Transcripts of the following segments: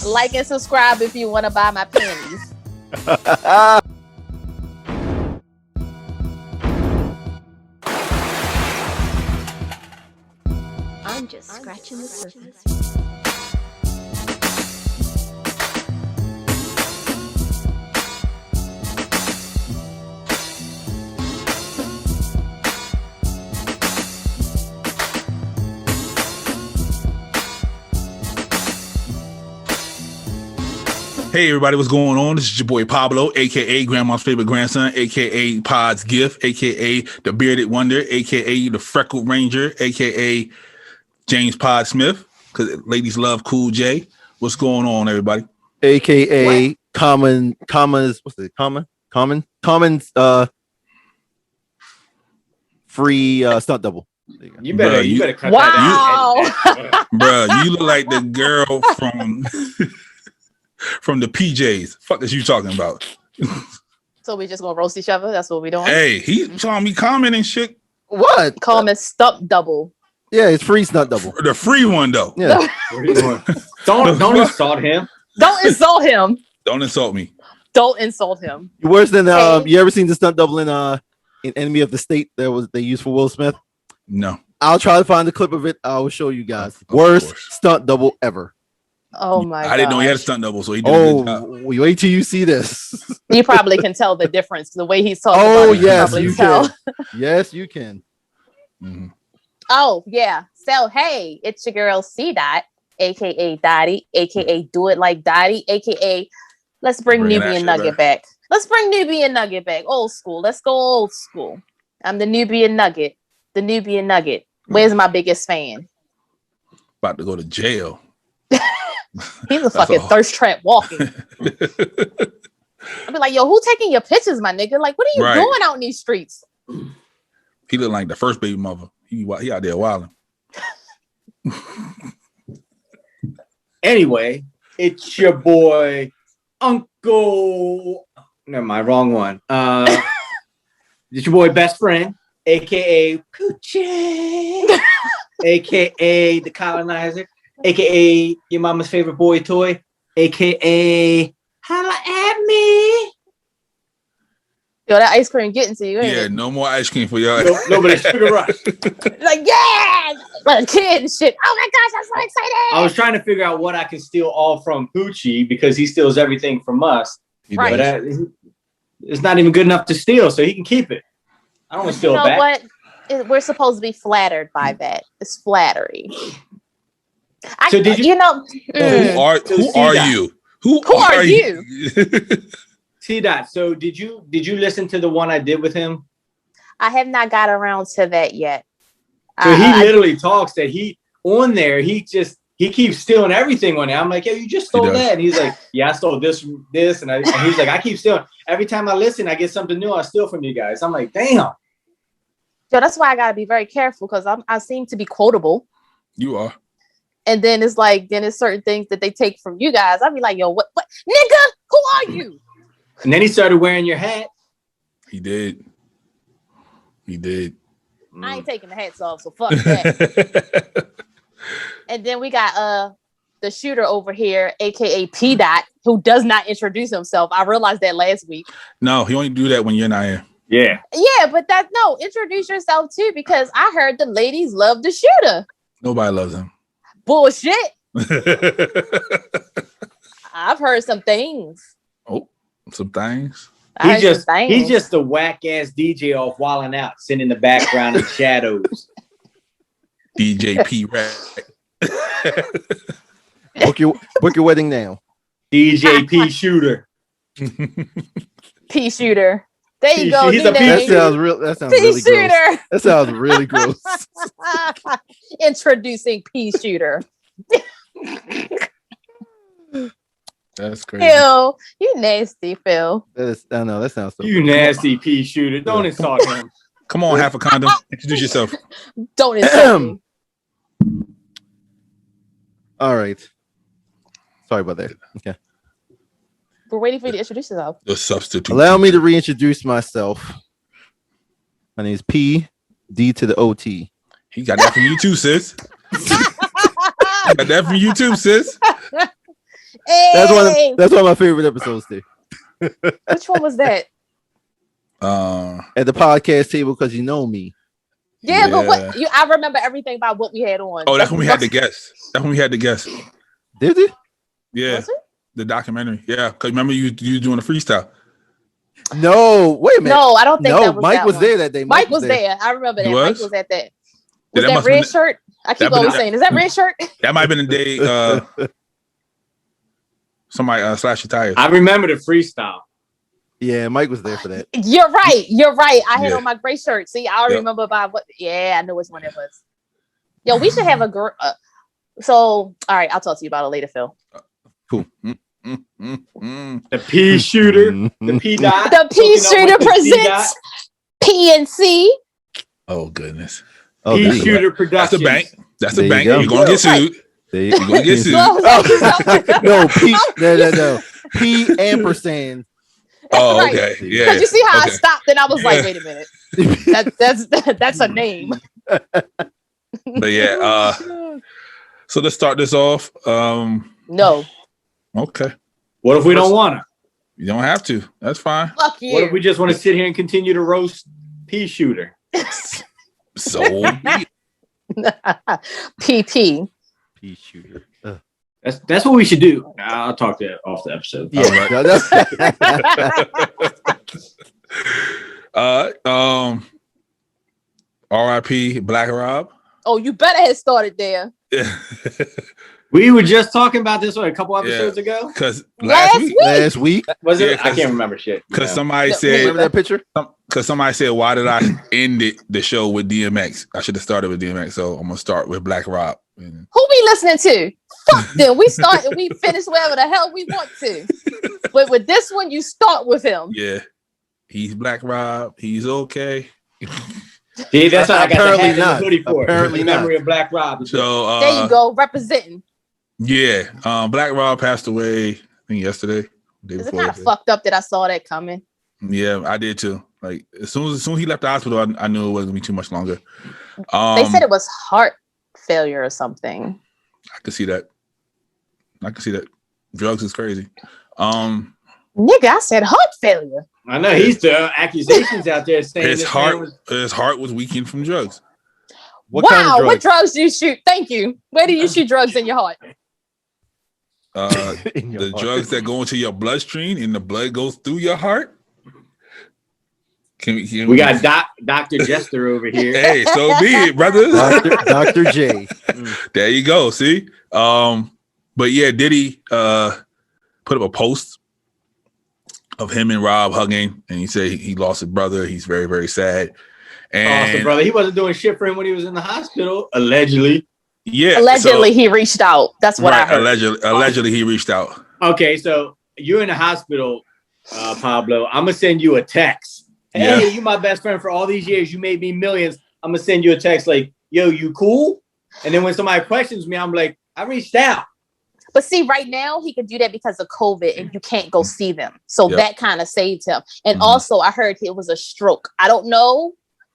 Like and subscribe if you want to buy my panties. I'm just scratching the surface. Hey everybody, what's going on? This is your boy Pablo, aka Grandma's favorite grandson, aka Pod's gift, aka the bearded wonder, aka the freckled ranger, aka James Pod Smith, because ladies love Cool J. What's going on, everybody? AKA what? Common's free stunt double. You better cut that out. Bro, you look like the girl from the PJs. Fuck is you talking about? So we just gonna roast each other? That's what we doing? Hey, he saw me commenting shit. What? Call him a stump double. Yeah, it's free stunt double. The free one though. Yeah. Don't insult him. Don't insult him. Don't insult me. Don't insult him. You're worse than you ever seen the stunt double in Enemy of the State they used for Will Smith? No. I'll try to find the clip of it. I will show you guys. Worst stunt double ever. Oh my god. I didn't know he had a stunt double, so he did a good job. Wait till you see this. You probably can tell the difference the way he's talking. Oh about it, yes, you you tell. can. Yes, you can. Mm-hmm. Oh yeah. So hey, it's your girl C Dot, aka Dottie, aka Do It Like Dottie, aka let's bring Nubian Nugget back. Let's bring Nubian Nugget back. Old school. Let's go old school. I'm the Nubian Nugget. The Nubian Nugget. Where's my biggest fan? About to go to jail. He's a fucking thirst trap walking. I'll be like, yo, who taking your pictures, my nigga? Like, what are you doing out in these streets? He look like the first baby mother. He out there wilding. Anyway, it's your boy Uncle. Never mind, wrong one. It's your boy Best Friend, aka Poochie, aka the Colonizer, aka your mama's favorite boy toy, aka holla at me. Yo, that ice cream getting to you. Ain't it? No more ice cream for y'all. No, but it's Sugar Rush. Like, yeah, like a kid and shit. Oh my gosh, I'm so excited. I was trying to figure out what I can steal all from Poochie because he steals everything from us. Right. But it's not even good enough to steal, so he can keep it. I don't want to steal it back. What? We're supposed to be flattered by that. It's flattery. So did you? Who are you? Who are you? T-Dot, so did you listen to the one I did with him? I have not got around to that yet. So he literally talks that he keeps stealing everything on there. I'm like, yo, you just stole that. And he's like, yeah, I stole this, and he's like, I keep stealing. Every time I listen, I get something new I steal from you guys. I'm like, damn. So that's why I gotta be very careful because I seem to be quotable. You are. And then it's like, it's certain things that they take from you guys. I'll be like, yo, what nigga, who are you? And then he started wearing your hat. He did. I ain't taking the hats off, so fuck that. And then we got the shooter over here, aka P Dot, who does not introduce himself. I realized that last week. No, he only do that when you're not here. Yeah. Yeah, but introduce yourself too, because I heard the ladies love the shooter. Nobody loves him. Bullshit. I've heard some things. Oh, some things. He's just a whack ass DJ off Wildin' Out, sitting in the background in shadows. DJ P Rap. Book your wedding now. DJ P Shooter. P Shooter. There you go. He's a P That sounds really shooter. Gross. That sounds really gross. Introducing P Shooter. That's crazy. Phil, you nasty, Phil. I know that sounds so. You nasty P Shooter. Don't insult him. Come on, half a condom. Introduce yourself. Don't insult me. All right. Sorry about that. Okay. We're waiting for you to introduce yourself. The substitute. Allow me to reintroduce myself. My name is P D to the OT. He got that from you too, sis. Got that from you too, sis. Hey, That's one of my favorite episodes too. which one was that? At the podcast table, because you know me. Yeah, but what I remember everything about what we had on. Oh, that's when we had the guests. That's when we had the guests. Did it? Yeah. Was it? The documentary. Yeah. Because remember you doing a freestyle. No, wait a minute. No, I don't think that was Mike that was one. there that day. Mike was there. I remember that. He Mike was? was at that. Yeah, Was that that must red been- shirt? I keep that been- always saying, is that red shirt? That might have been the day somebody slashed your tires. I remember the freestyle. Yeah, Mike was there for that. You're right. I had Yeah. on my gray shirt. See, I Yep. remember by what. Yeah, I know which one it was. Yo, we should have a girl. So, all right, I'll talk to you about it later, Phil. Cool. The P shooter, the P dot. The P shooter presents PNC. Oh goodness. Oh, P there you go. shooter That's Productions. a bank. That's There a you bank. go. You're gonna get sued. There you You're gonna get sued. Well, No, P. No. P ampersand. Oh, right. okay. Yeah. Because you see how I Okay. stopped and I was like, Yeah. wait a minute. That's a name. But yeah, so let's start this off. No. Okay. What if we don't want to? You don't have to. That's fine. Fuck you. What if we just want to sit here and continue to roast P shooter? So PP. P shooter. That's what we should do. I'll talk to that off the episode. Yeah. R.I.P. Black Rob. Oh, you better have started there. We were just talking about this a couple episodes ago. Because Last week. Last week. Was it? Yeah, I can't remember shit. Because somebody No, said, Remember that picture? because somebody said, why did I end the show with DMX? I should have started with DMX. So I'm gonna start with Black Rob. And Who we listening to? Fuck them. We start and we finish wherever the hell we want to. But with this one, you start with him. yeah, he's Black Rob. He's okay. See, that's what I got the Apparently hat and the not. hoodie for. Apparently In not. memory of Black Rob. So There you go, representing. Yeah, Black Rob passed away. I think yesterday. Day Is it before kind of yesterday. fucked up that I saw that coming? Yeah, I did too. Like as soon as he left the hospital, I knew it wasn't gonna be too much longer. They said it was heart failure or something. I could see that. Drugs is crazy. Nigga, I said heart failure. I know he's the accusations out there saying His this man heart was weakened from drugs. What wow, kind of what drugs? drugs do you shoot? Thank you. Where do you shoot drugs in your heart? In your The heart. drugs that go into your bloodstream and the blood goes through your heart. Can we got Dr. Jester over here. Hey, so be it, brothers. Dr. J. There you go. See, but yeah, Diddy put up a post of him and Rob hugging, and he said he lost his brother. He's very, very sad. And Awesome, brother. He wasn't doing shit for him when he was in the hospital, allegedly. yeah, Allegedly, he reached out. That's what I heard. Allegedly, he reached out. Okay, so you're in the hospital, Pablo. I'm gonna send you a text. Hey, Yeah. you my best friend for all these years. You made me millions. I'm gonna send you a text like, "Yo, you cool?" And then when somebody questions me, I'm like, "I reached out." But see, right now he can do that because of COVID and you can't go see them. So Yep. that kind of saved him. And Mhm. also I heard it was a stroke. I don't know.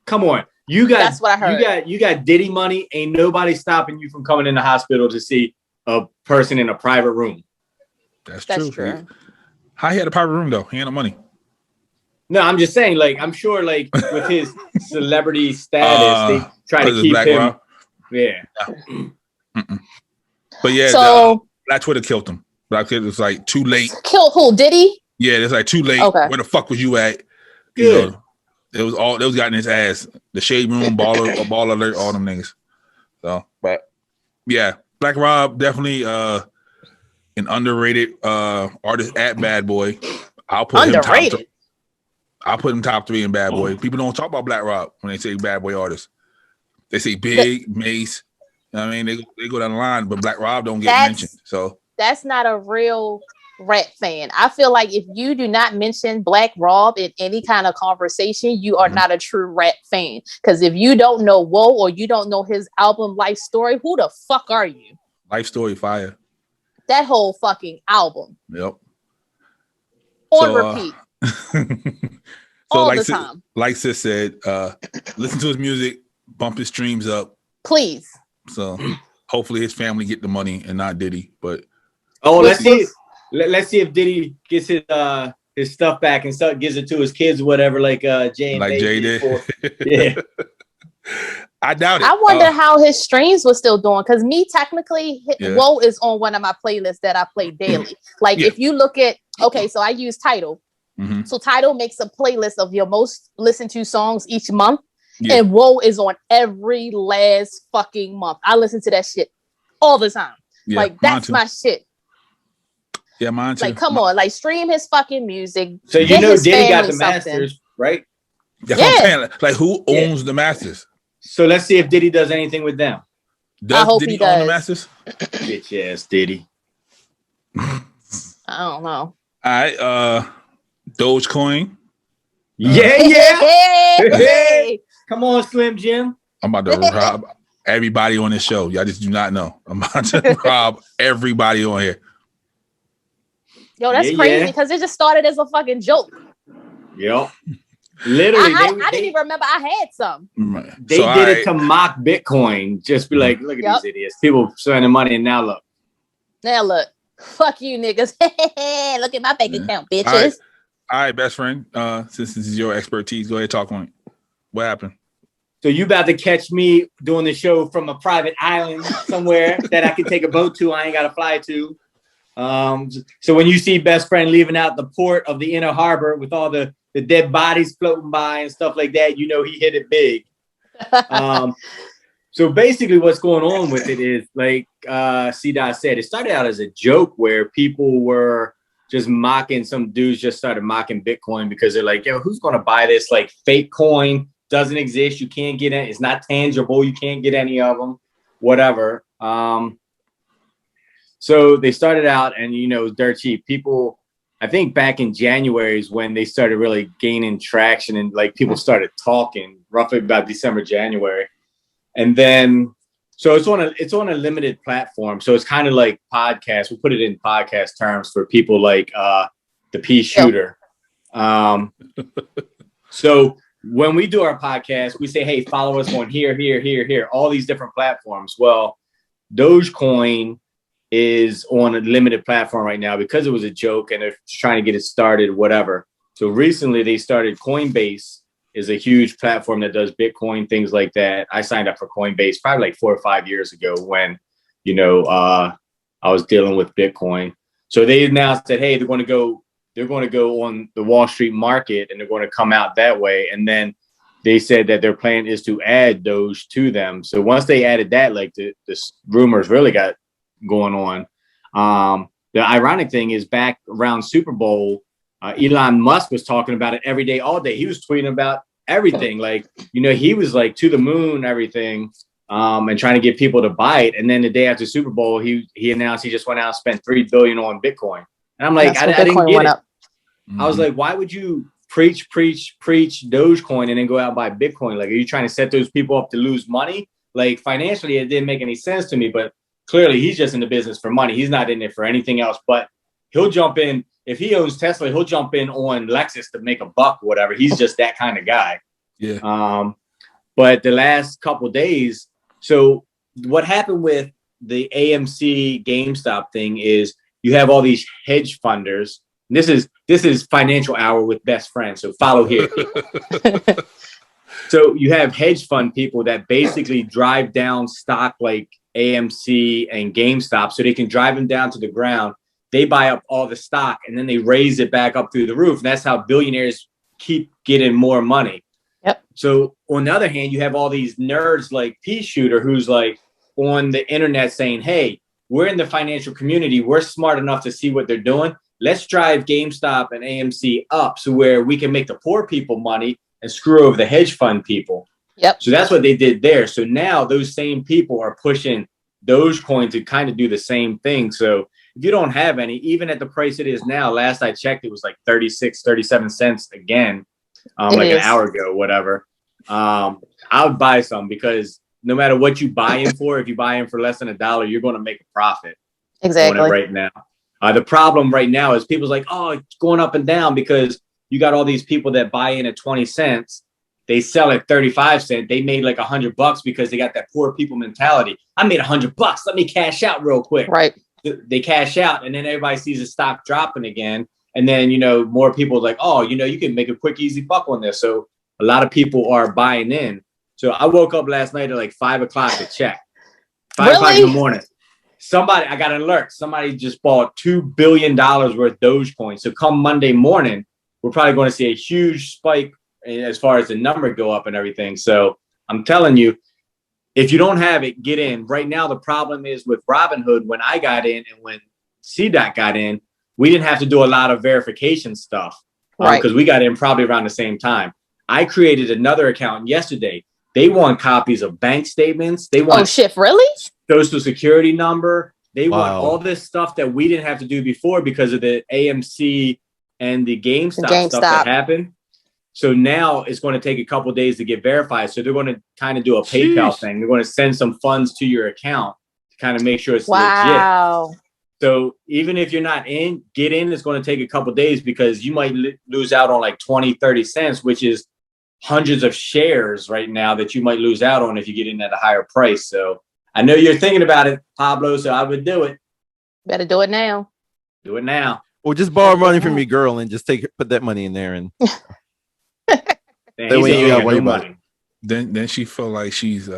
Come on, you got That's what I heard. You got Diddy money. Ain't nobody stopping you from coming in the hospital to see a person in a private room. That's That's true. true. How he had a private room though? He had no money. No, I'm just saying, like, I'm sure, like, with his celebrity status, they try to 'Cause it's keep Black him. Rob? Yeah. But yeah, So Black Twitter killed him. Black Twitter was like too late. kill who? Did he? Yeah, it's like too late. Okay. Where the fuck was you at? Good. It was all. It was got in his ass. The Shade Room, Ball Alert, all them niggas. So, but yeah, Black Rob definitely an underrated artist at Bad Boy. I'll put Underrated. I'll put him top 3 in Bad Boy. People don't talk about Black Rob when they say Bad Boy artists. They say Big, Mace. You know what I mean, they go down the line, but Black Rob don't get mentioned. So That's not a real rap fan. I feel like if you do not mention Black Rob in any kind of conversation, you are not a true rap fan. Because if you don't know Whoa or you don't know his album Life Story, who the fuck are you? Life Story fire. That whole fucking album Yep. on So, repeat all the time. Like Sis said, listen to his music, bump his streams up. Please. So hopefully his family get the money and not Diddy. But Oh, let's see if Diddy gets his stuff back and gives it to his kids or whatever, like Jay and Jay did. Yeah. I doubt it. I wonder how his streams were still doing, because me technically, Whoa is on one of my playlists that I play daily. Like if you look at, so I use Tidal. Mm-hmm. So Tidal makes a playlist of your most listened to songs each month, and Whoa is on every last fucking month. I listen to that shit all the time. Like that's my shit. Yeah, mine too. Like, come on, like stream his fucking music. So you know Diddy got the masters, right? That's what I'm saying. Like who owns the masters? So let's see if Diddy does anything with them. Does Diddy own the masters? Bitch ass Diddy. I don't know. All right, Dogecoin. Hey. Come on, Slim Jim. I'm about to rob everybody on this show. Y'all just do not know. I'm about to rob everybody on here. Yo, that's crazy because it just started as a fucking joke. Yep. Literally, I didn't even remember I had some. They did it to mock Bitcoin. Just be like, look at these idiots. People spending money, and now look. Fuck you, niggas. Look at my bank account, bitches. All right, best friend. Since this is your expertise, go ahead, talk on it. What happened? So you about to catch me doing the show from a private island somewhere that I can take a boat to. I ain't got to fly to. So when you see best friend leaving out the port of the inner harbor with all the dead bodies floating by and stuff like that, you know he hit it big. So basically what's going on with it is, like C-Dot said, it started out as a joke where people were just mocking, some dudes just started mocking Bitcoin because they're like, yo, who's going to buy this like fake coin? Doesn't exist. You can't get it. It's not tangible. You can't get any of them, whatever. So they started out and, you know, it was dirt cheap. People, I think back in January is when they started really gaining traction and like people started talking roughly about December, January. And then, so it's on a limited platform. So it's kind of like podcast. We'll put it in podcast terms for people like the Pea Shooter. So when we do our podcast, we say, hey, follow us on here, all these different platforms. Well, Dogecoin is on a limited platform right now because it was a joke and they're trying to get it started, whatever. So recently they started Coinbase is a huge platform that does Bitcoin, things like that. I signed up for Coinbase probably like 4 or 5 years ago when, you know, I was dealing with Bitcoin. So they announced that, hey, they're going to go on the Wall Street market and they're going to come out that way. And then they said that their plan is to add Doge to them. So once they added that, like the rumors really got going on. The ironic thing is back around Super Bowl, Elon Musk was talking about it every day, all day. He was tweeting about everything. Like, you know, he was like to the moon, everything, and trying to get people to buy it. And then the day after Super Bowl, he announced he just went out and spent $3 billion on Bitcoin. And I'm like, I didn't get it. I was like, why would you preach Dogecoin and then go out and buy Bitcoin? Like, are you trying to set those people up to lose money? Like, financially, it didn't make any sense to me, but clearly he's just in the business for money. He's not in it for anything else, but he'll jump in. If he owns Tesla, he'll jump in on Lexus to make a buck or whatever. He's just that kind of guy. Yeah. But the last couple of days, so what happened with the AMC GameStop thing is you have all these hedge funders. And this is financial hour with best friends. So follow here. So you have hedge fund people that basically drive down stock like AMC and GameStop so they can drive them down to the ground. They buy up all the stock and then they raise it back up through the roof. And that's how billionaires keep getting more money. Yep. So on the other hand, you have all these nerds like Pea Shooter who's like on the internet saying, hey, we're in the financial community. We're smart enough to see what they're doing. Let's drive GameStop and AMC up so where we can make the poor people money and screw over the hedge fund people. Yep. So that's what they did there. So now those same people are pushing Dogecoin to kind of do the same thing. So if you don't have any, even at the price it is now, last I checked, it was like 36, 37 cents again, like an hour ago, whatever. I would buy some because no matter what you buy in for, if you buy in for less than $1, you're going to make a profit. Exactly. On it right now. The problem right now is people's like, oh, it's going up and down because you got all these people that buy in at 20 cents. They sell at 35 cents. They made like $100 because they got that poor people mentality. I made $100. Let me cash out real quick. Right. they cash out, and then everybody sees the stock dropping again. And then, more people are like, oh, you can make a quick, easy buck on this. So a lot of people are buying in. So I woke up last night at like 5 o'clock to check. 5 o'clock in the morning. I got an alert. Somebody just bought $2 billion worth of Dogecoin. So come Monday morning, we're probably going to see a huge spike as far as the number go up and everything. So I'm telling you, if you don't have it, get in. Right now, the problem is with Robinhood, when I got in and when CDOT got in, we didn't have to do a lot of verification stuff because we got in probably around the same time. I created another account yesterday. They want copies of bank statements. They want really? Social security number. They want all this stuff that we didn't have to do before because of the AMC and the GameStop stuff that happened. So now it's going to take a couple of days to get verified. So they're going to kind of do a PayPal thing. They're going to send some funds to your account to kind of make sure it's legit. So even if you're not in, get in. It's going to take a couple of days because you might lose out on like 20, 30 cents, which is hundreds of shares right now that you might lose out on if you get in at a higher price. So I know you're thinking about it, Pablo, so I would do it. Better do it now. Do it now. Or just borrow money from your girl and just put that money in there and then you got no money. Then she feel like she's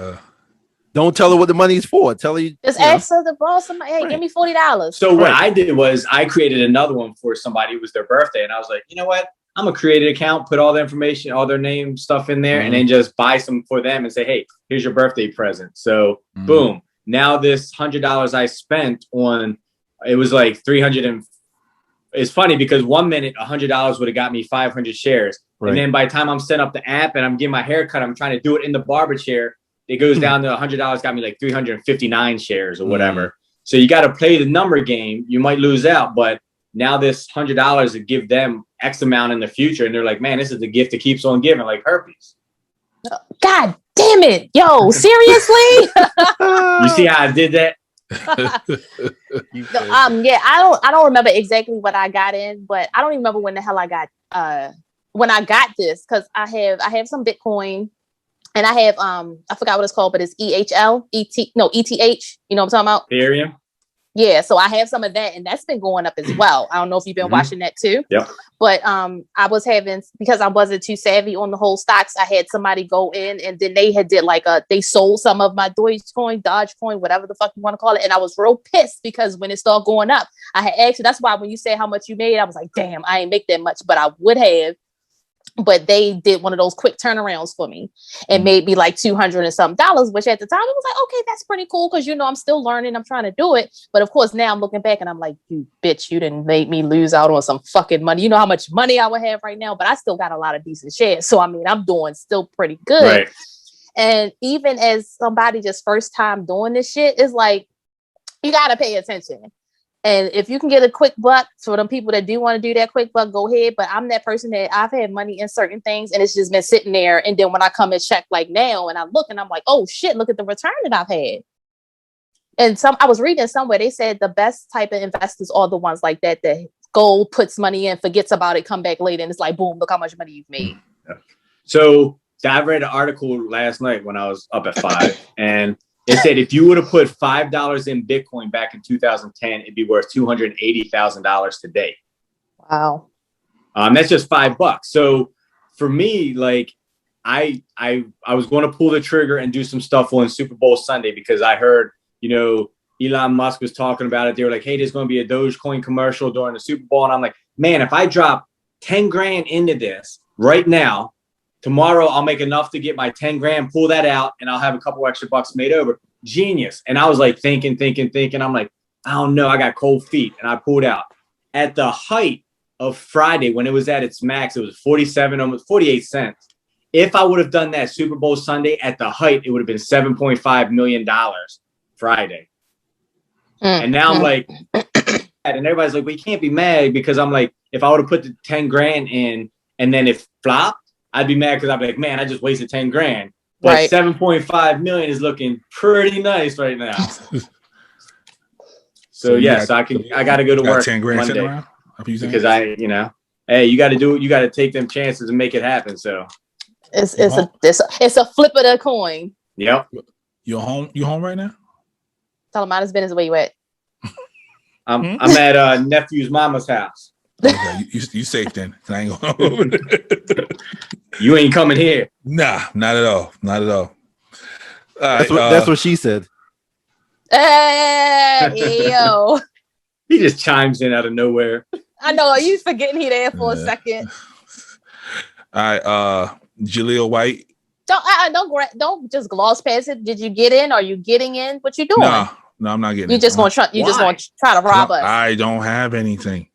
don't tell her what the money is for. Tell her just ask her to borrow somebody. Hey, give me $40. So what I did was I created another one for somebody. It was their birthday, and I was like, you know what? I'm gonna create an account, put all the information, all their name stuff in there, and then just buy some for them and say, hey, here's your birthday present. So boom. Now this $100 I spent on, it was like 300 and it's funny because 1 minute $100 would have got me 500 shares. Right. And then by the time I'm setting up the app and I'm getting my haircut, I'm trying to do it in the barber chair. It goes down to $100 got me like 359 shares or whatever. So you got to play the number game. You might lose out, but now this $100 would give them X amount in the future. And they're like, man, this is the gift that keeps on giving, like herpes. God damn it. Yo, seriously? You see how I did that? Yeah, I don't remember exactly what I got in, but I don't even remember when the hell I got this because I have some Bitcoin and I have I forgot what it's called, but it's ETH. You know what I'm talking about? Ethereum. Yeah, so I have some of that, and that's been going up as well. I don't know if you've been watching that too. Yep. But I was having, because I wasn't too savvy on the whole stocks, I had somebody go in, and then they had did they sold some of my Dogecoin, whatever the fuck you want to call it, and I was real pissed because when it started going up, I had actually, that's why when you say how much you made, I was like, damn, I ain't make that much, but I would have. But they did one of those quick turnarounds for me and made me like $200 and something, which at the time it was like, okay, that's pretty cool. Cause I'm still learning. I'm trying to do it. But of course, now I'm looking back and I'm like, you bitch, you didn't make me lose out on some fucking money. You know how much money I would have right now, but I still got a lot of decent shares. So, I mean, I'm doing still pretty good. Right. And even as somebody just first time doing this shit, it's like, you got to pay attention. And if you can get a quick buck for them people that do want to do that quick buck, go ahead. But I'm that person that I've had money in certain things and it's just been sitting there. And then when I come and check like now and I look and I'm like, oh shit, look at the return that I've had. And I was reading somewhere, they said the best type of investors are the ones like that gold puts money in, forgets about it, come back later. And it's like, boom, look how much money you've made. So I read an article last night when I was up at 5 and it said if you would have put $5 in Bitcoin back in 2010, it'd be worth $280,000 today. Wow. That's just $5. So for me, like I was going to pull the trigger and do some stuff on Super Bowl Sunday because I heard, Elon Musk was talking about it. They were like, hey, there's going to be a Dogecoin commercial during the Super Bowl. And I'm like, man, if I drop 10 grand into this right now, tomorrow I'll make enough to get my 10 grand, pull that out, and I'll have a couple extra bucks made over. Genius. And I was like thinking. I'm like, I don't know. I got cold feet. And I pulled out. At the height of Friday, when it was at its max, it was 47, almost 48 cents. If I would have done that Super Bowl Sunday at the height, it would have been $7.5 million Friday. And now I'm like, and everybody's like, well, you can't be mad because I'm like, if I would have put the 10 grand in and then it flopped, I'd be mad because I'd be like, man, I just wasted 10 grand. But right. 7.5 million is looking pretty nice right now. So yes, I got to go to work 10 grand Monday because hey, you got to take them chances and make it happen. So it's a flip of the coin. Yep. You home right now? Tell him out his business where you at. I'm at nephew's mama's house. Okay, you safe then. I ain't going. You ain't coming here. Nah, not at all. Not at all. That's what she said. Hey, yo. He just chimes in out of nowhere. I know you forgetting he there for a second. All right, Jaleel White. Don't just gloss past it. Did you get in? Are you getting in? What you doing? No, I'm not getting. You just gonna try. You just gonna try to rob us. I don't have anything.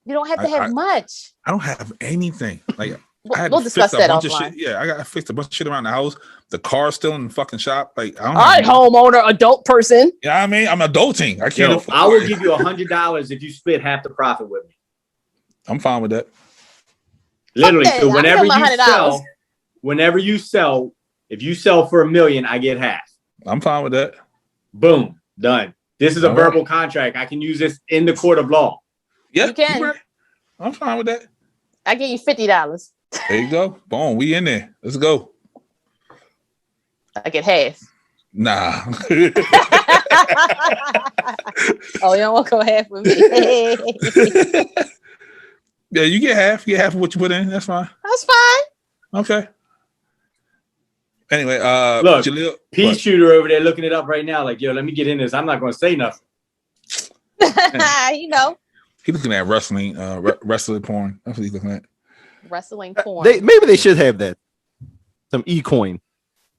You don't have to have much. I don't have anything. Like we'll discuss that offline. Yeah, I got to fix a bunch of shit around the house. The car's still in the fucking shop. Like, I don't. All right, homeowner, adult person. Yeah, I mean, I'm adulting. I can't. I will give you $100 if you split half the profit with me. I'm fine with that. Literally, so whenever you sell, if you sell for $1 million, I get half. I'm fine with that. Boom, done. This is a verbal contract. I can use this in the court of law. Yeah, you can. I'm fine with that. I give you $50. There you go. Boom, we in there. Let's go. I get half. Nah. Oh, you don't want to go half with me? Yeah, you get half. You get half of what you put in. That's fine. That's fine. Okay. Anyway, look, Jaleel, Peace Shooter over there looking it up right now. Like, yo, let me get in this. I'm not going to say nothing. You know. He's looking at wrestling, wrestling porn. That's what he's looking at. Wrestling porn. Maybe they should have that. Some e-coin.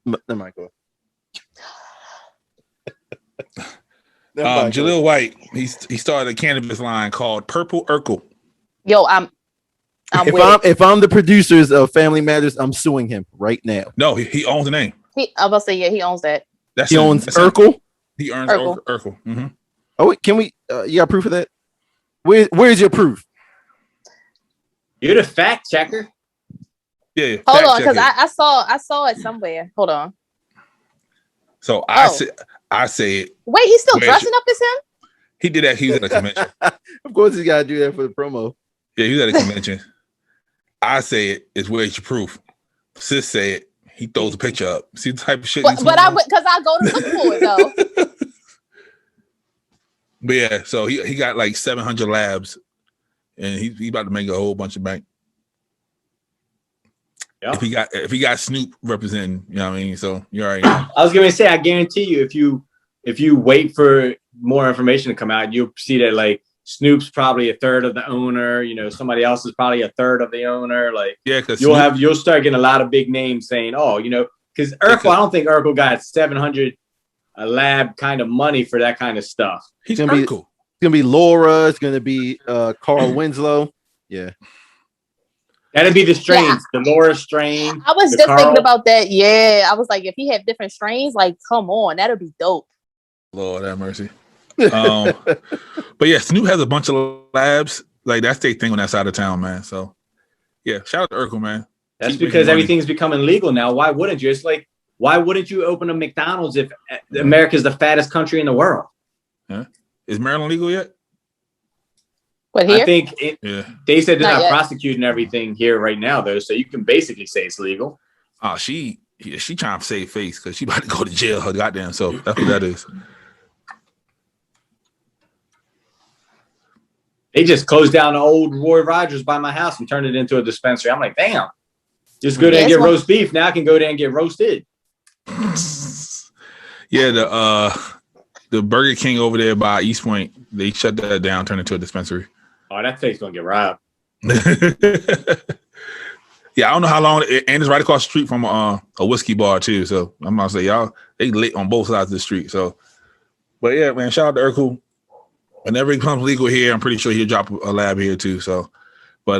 Never mind, go. Jaleel White, he started a cannabis line called Purple Urkel. Yo, if I'm the producers of Family Matters, I'm suing him right now. No, he owns the name. I was about to say, yeah, he owns that. He owns Urkel. He earns Urkel. Mm-hmm. Oh, wait, can we? You got proof of that? Where's your proof? You're the fact checker. Yeah. Hold on, because I saw it somewhere. Hold on. So I say it. Wait, he's still dressing up as him? He did that. He was at a convention. Of course, he's got to do that for the promo. Yeah, he was at a convention. I say it is where's your proof. Sis say it. He throws a picture up. See the type of shit. But I go to look for it though. But yeah, so he got like 700 labs, and he about to make a whole bunch of bank. Yeah. If he got Snoop representing, you know what I mean. So you already know. I was gonna say, I guarantee you, if you wait for more information to come out, you'll see that like Snoop's probably a third of the owner. You know, somebody else is probably a third of the owner. Like, yeah, because you'll start getting a lot of big names saying, oh, you know, because Urkel, I don't think Urkel got 700 a lab kind of money for that kind of stuff. He's gonna Urkel. It's gonna be Laura. It's gonna be Carl Winslow. Yeah. That'd be the strains, the Laura strain. I was just thinking about that. Yeah, I was like, if he had different strains, like, come on, that'd be dope. Lord have mercy. But yeah, Snoop has a bunch of labs. Like, that's their thing on that side of town, man. So yeah, shout out to Urkel, man. That's because everything's becoming legal now. Why wouldn't you? It's like, why wouldn't you open a McDonald's if America's the fattest country in the world? Yeah. Is Maryland legal yet? What, here? I think they said they're not prosecuting everything here right now, though. So you can basically say it's legal. Oh, she trying to save face because she about to go to jail. Her goddamn self. That's what that is. They just closed down the old Roy Rogers by my house and turned it into a dispensary. I'm like, damn. Just go there and get roast beef. Now I can go there and get roasted. Yeah, the Burger King over there by East Point, they shut that down, turned it into a dispensary. Oh, that place gonna get robbed. Yeah, I don't know how long, and it's right across the street from a whiskey bar too. So I'm gonna say y'all, they lit on both sides of the street. So, but yeah, man, shout out to Urkel. Whenever it becomes legal here, I'm pretty sure he'll drop a lab here too. So, but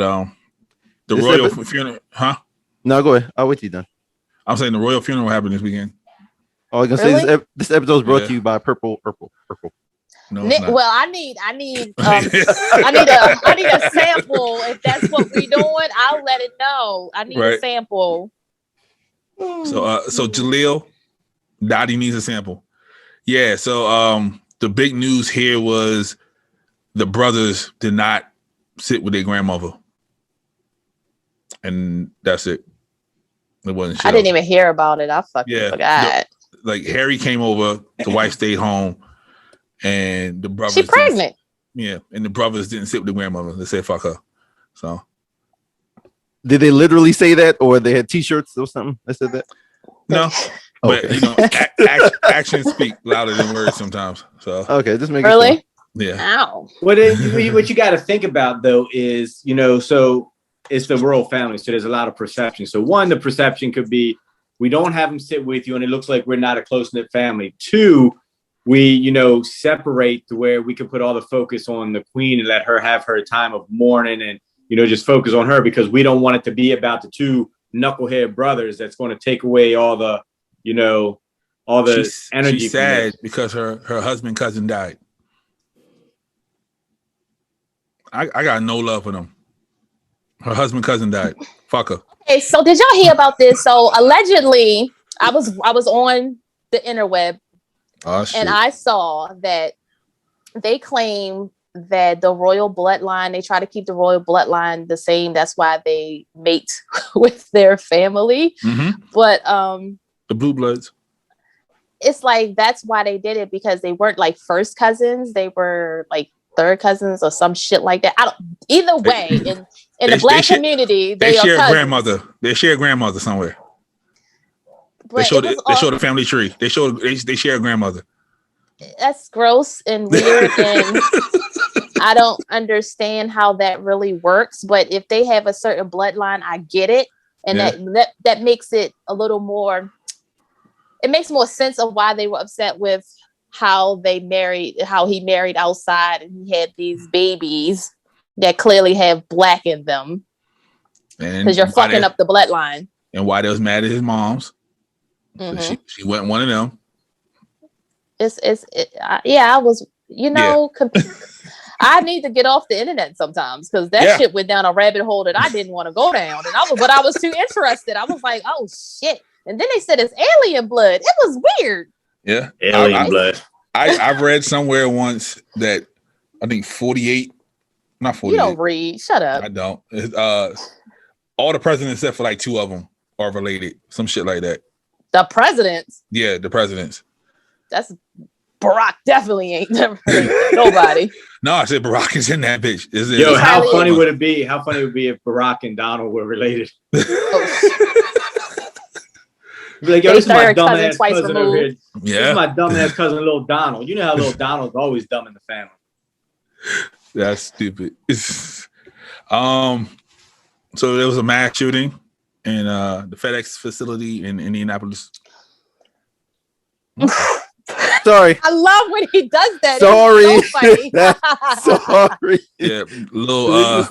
the Royal funeral, huh? No, go ahead. I'll wait till you're done. I'm saying the Royal funeral happened this weekend. Oh, I was gonna say this episode is brought to you by Purple. No, well, I need a sample. If that's what we're doing, I'll let it know. I need a sample. So Jaleel, Dottie needs a sample. Yeah. So the big news here was the brothers did not sit with their grandmother, and that's it. It wasn't. I didn't even hear about it. I fucking forgot. Like Harry came over, the wife stayed home. and the brothers. She pregnant. Yeah, and the brothers didn't sit with the grandmother. They said fuck her. So, did they literally say that, or they had T-shirts or something that said that? No, but Okay. you know, actions speak louder than words sometimes. So, okay, just make Really? sure. Yeah. Ow. What you got to think about though is, you know, so it's the royal family, so there's a lot of perception. So one, the perception could be we don't have them sit with you, and it looks like we're not a close knit family. Two, we, you know, separate to where we can put all the focus on the queen and let her have her time of mourning, and you know, just focus on her, because we don't want it to be about the two knucklehead brothers that's going to take away all the, you know, all the energy. She's sad because her husband cousin died. I got no love for them. Her husband cousin died. Fuck her. Okay, so did y'all hear about this? So allegedly, I was on the interweb, and I saw that they claim that the royal bloodline, they try to keep the royal bloodline the same. That's why they mate with their family. Mm-hmm. But the blue bloods. It's like that's why they did it, because they weren't like first cousins. They were like third cousins or some shit like that. Either way, in the black community, they share a grandmother. They share a grandmother somewhere. They show the family tree. They share a grandmother. That's gross and weird, and I don't understand how that really works. But if they have a certain bloodline, I get it, and that makes it a little more. It makes more sense of why they were upset with how he married outside, and he had these babies that clearly have black in them, because you're fucking up the bloodline. And why they was mad at his moms? Mm-hmm. She wasn't one of them. I was, you know, I need to get off the internet sometimes, because that shit went down a rabbit hole that I didn't want to go down, and I was too interested. I was like, oh shit. And then they said it's alien blood. It was weird. Yeah. Alien blood. I've read somewhere once that I think 48, not 48. You don't read. Shut up. I don't. All the presidents except for like 2 of them are related. Some shit like that. The presidents? Yeah, the presidents. That's Barack definitely ain't nobody. No, I said Barack is in that bitch. Yo, how funny would it be? How funny would it be if Barack and Donald were related? Be like, yo, this is my dumbass cousin over here. Yeah. This is my dumbass cousin, little Donald. You know how little Donald's always dumb in the family. That's stupid. So there was a mass shooting in the FedEx facility in Indianapolis. Sorry. I love when he does that. So funny. Sorry. Yeah, little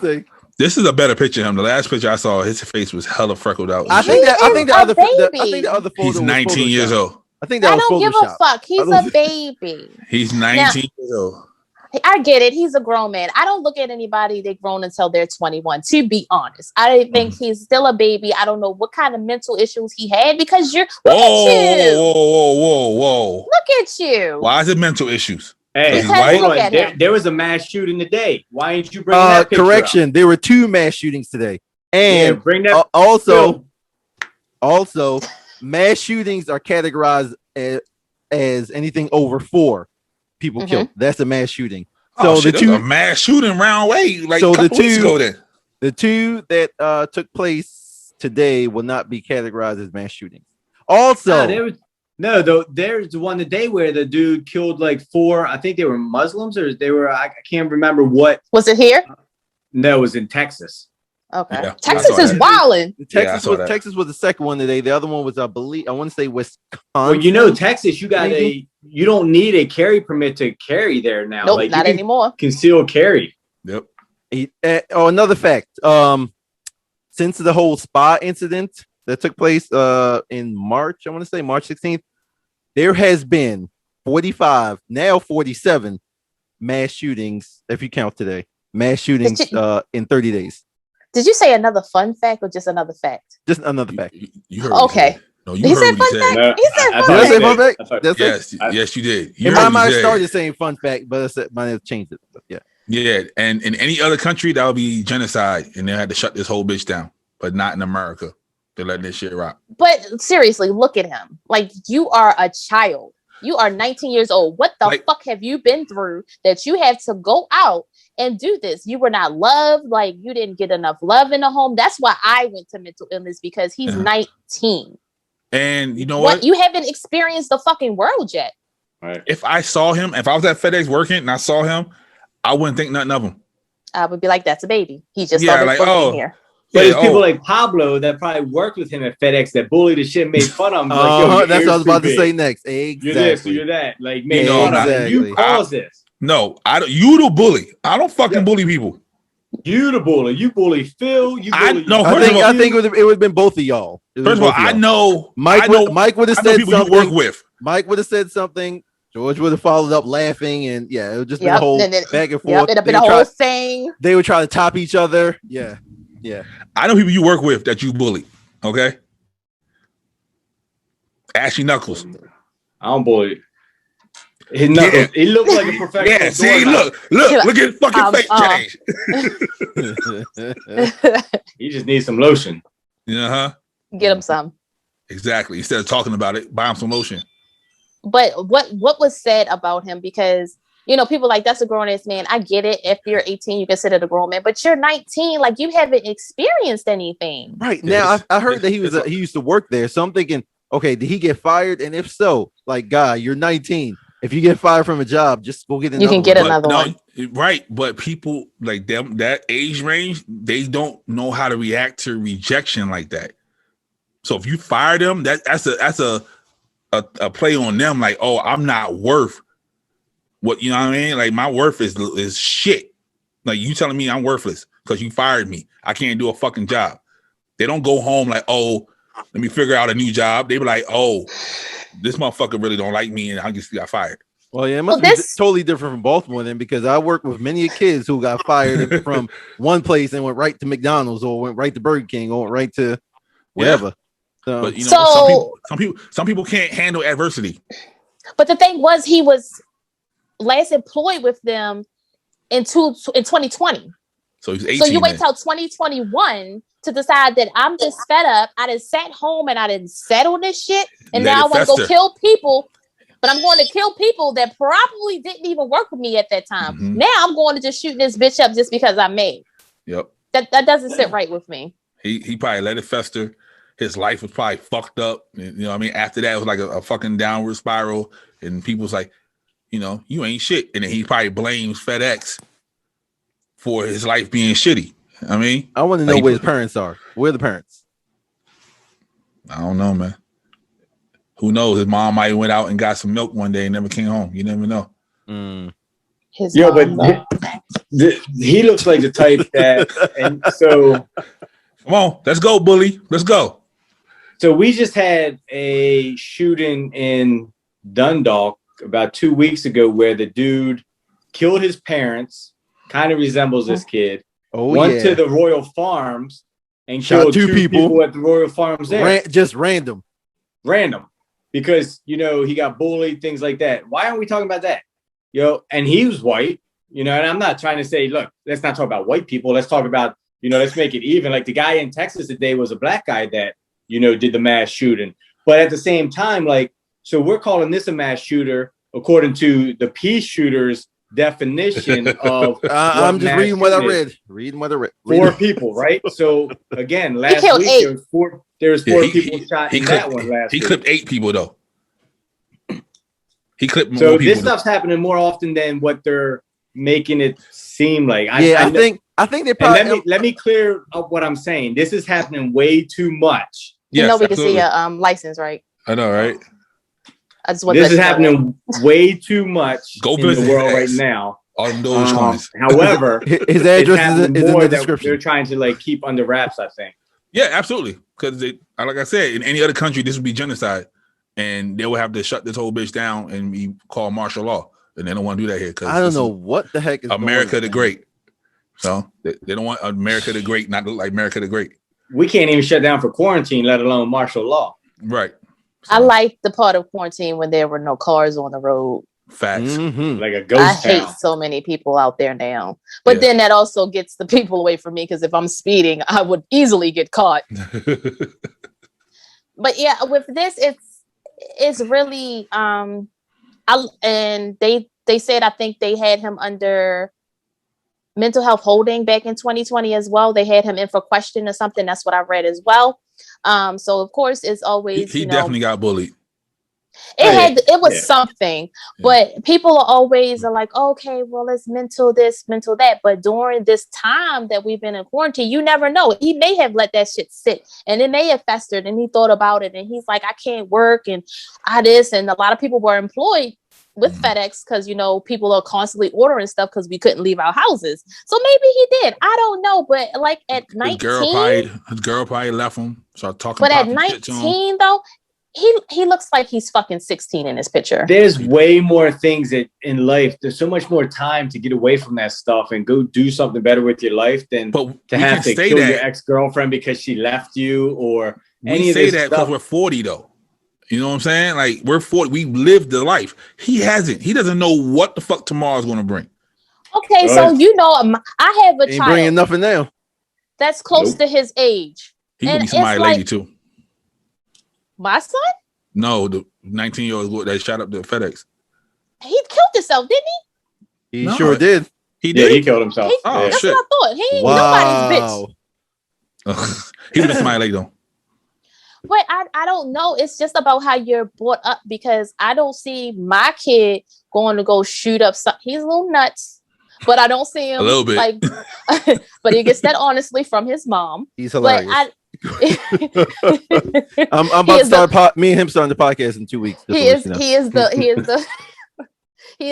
this is a better picture of him. The last picture I saw, his face was hella freckled out. I think the other photo. He's 19 years old. I think that was I don't give a fuck. He's a baby. He's 19 years old. I get it. He's a grown man. I don't look at anybody they grown until they're 21, to be honest. I think he's still a baby. I don't know what kind of mental issues he had, because look at you. Whoa. Look at you. Why is it mental issues? Hey, there was a mass shooting today. Why ain't you bring that picture correction, up? there were 2 mass shootings today. And bring that also, mass shootings are categorized as anything over 4 people killed. That's a mass shooting. So a mass shooting round way. Like so the 2 that took place today will not be categorized as mass shootings. Also, there's one today where the dude killed like 4. I think they were Muslims, or they were. I can't remember what. Was it here? No, it was in Texas. Okay, yeah, Texas is wilding. Texas was the second one today. The other one was, I want to say, Wisconsin. Well, you know, Texas, you you don't need a carry permit to carry there now. Nope, not anymore. Concealed carry. Yep. Another fact. Since the whole spa incident that took place in March, I want to say March 16th, there has been 45, now 47 mass shootings, if you count today. Mass shootings in 30 days. Did you say another fun fact or just another fact? Just another fact. You heard okay. No, you heard what he said. No, he said fun fact. Yes, you did. In my mind, I started saying fun fact, but I might have changed it. But yeah. Yeah, and in any other country, that would be genocide, and they had to shut this whole bitch down. But not in America. They're letting this shit rock. But seriously, look at him. Like, you are a child. You are 19 years old. What the fuck have you been through that you have to go out and do this? You were not loved. Like, you didn't get enough love in the home. That's why I went to mental illness, because he's 19. And you know what? You haven't experienced the fucking world yet. Right. If I saw him, if I was at FedEx working and I saw him, I wouldn't think nothing of him. I would be like, that's a baby. He just saw this bully in here. But there's people like Pablo that probably worked with him at FedEx that bullied the shit and made fun of him. Like, that's what I was about to say next. Exactly. You're this or you're that. Like, made fun of him. You caused this. No, I don't. You the bully. I don't fucking bully people. You the bully. You bully Phil. You bully. I think it would have been both of y'all. First of all, I know Mike would have said people something. You work with. Mike would have said something. George would have followed up laughing, and it would just be a whole back and forth. It'd have been a whole thing. They would try to top each other. Yeah. I know people you work with that you bully. Okay. Ashy Knuckles. I don't bully. His knuckles. He looks like a professional. Yeah. See, look at fucking face change. He just needs some lotion. Get him some. Exactly. Instead of talking about it, buy him some lotion. But what was said about him, because people like, that's a grown ass man. I get it. If you're 18, you consider the grown man, but you're 19. Like, you haven't experienced anything. Right now, I heard that he used to work there. So I'm thinking, okay, did he get fired? And if so, like, guy, you're 19. If you get fired from a job, just go get another. You can get another one. Right, but people like them that age range, they don't know how to react to rejection like that. So if you fire them, that's a play on them. Like, oh, I'm not worth what, you know what I mean? Like, my worth is shit. Like, you telling me I'm worthless because you fired me. I can't do a fucking job. They don't go home like, oh, let me figure out a new job. They be like, oh, this motherfucker really don't like me, and I just got fired. Well, yeah, it must be totally different from Baltimore then, because I work with many kids who got fired from one place and went right to McDonald's or went right to Burger King or went right to wherever. Yeah. But some people can't handle adversity. But the thing was, he was last employed with them in 2020. So he's 18. So you wait till 2021 to decide that I'm just fed up. I done sat home and I didn't settle this shit, and now I want to go kill people. But I'm going to kill people that probably didn't even work with me at that time. Mm-hmm. Now I'm going to just shoot this bitch up just because I'm mad. Yep. That doesn't sit right with me. He probably let it fester. His life was probably fucked up. You know what I mean? After that, it was like a fucking downward spiral. And people's like, you ain't shit. And then he probably blames FedEx for his life being shitty. I mean, I want to know where his parents are. Where are the parents? I don't know, man. Who knows? His mom might have went out and got some milk one day and never came home. You never know. He looks like the type that, and so come on, let's go, bully. Let's go. So we just had a shooting in Dundalk about 2 weeks ago where the dude killed his parents, kind of resembles this kid. Went to the Royal Farms and killed two people at the Royal Farms there. Just random. Because, he got bullied, things like that. Why aren't we talking about that? And he was white, and I'm not trying to say, look, let's not talk about white people. Let's talk about, let's make it even. Like the guy in Texas today was a black guy that, did the mass shooting. But at the same time, like, so we're calling this a mass shooter according to the peace shooters definition of I'm just reading what I read. Reading what I read. 4 people, right? So again, last week there was 4 people shot in that one last week. He clipped 8 people though. He clipped more people. So this stuff's happening more often than what they're making it seem like. I think they probably let me clear up what I'm saying. This is happening way too much. Yes, we can see a license, right? I know, right? I just want this is happening way too much in the world right now. However, his address is in the description. They're trying to keep under wraps, I think. Yeah, absolutely. Because like I said, in any other country, this would be genocide, and they will have to shut this whole bitch down and be called martial law. And they don't want to do that here because I don't know what the heck is America the Great. So they don't want America the Great not to look like America the Great. We can't even shut down for quarantine, let alone martial law. Right. So, I like the part of quarantine when there were no cars on the road. Facts. Mm-hmm. Like a ghost town. I hate so many people out there now. But then that also gets the people away from me, because if I'm speeding, I would easily get caught. But yeah, with this, it's really And they said I think they had him under mental health holding back in 2020 as well. They had him in for question or something. That's what I read as well. So of course it's always he definitely got bullied. It was something, but people are always like, okay, well, it's mental this, mental that. But during this time that we've been in quarantine, you never know. He may have let that shit sit, and it may have festered, and he thought about it, and he's like, I can't work, and this, and a lot of people were employed with FedEx because people are constantly ordering stuff because we couldn't leave our houses. So maybe he did. I don't know, but like at 19, his girl probably left him. Started talking. But at 19 though. He looks like he's fucking 16 in this picture. There's way more things in life. There's so much more time to get away from that stuff and go do something better with your life than to have to kill your ex-girlfriend because she left you or any of this stuff. We say that because we're 40 though. You know what I'm saying? Like we're 40. We lived the life. He hasn't. He doesn't know what the fuck tomorrow's going to bring. Okay, so I have a child. Bringing nothing now. That's close to his age. He could be somebody lady too. My son? No, the 19-year-old that shot up the FedEx. He killed himself, didn't he? He sure did. He did. Yeah, he killed himself. That's what I thought. He ain't nobody's bitch. He was somebody late though. But I don't know. It's just about how you're brought up because I don't see my kid going to go shoot up. He's a little nuts, but I don't see him a little bit. Like, but he gets that honestly from his mom. He's hilarious. I'm about to start me and him starting the podcast in 2 weeks. He is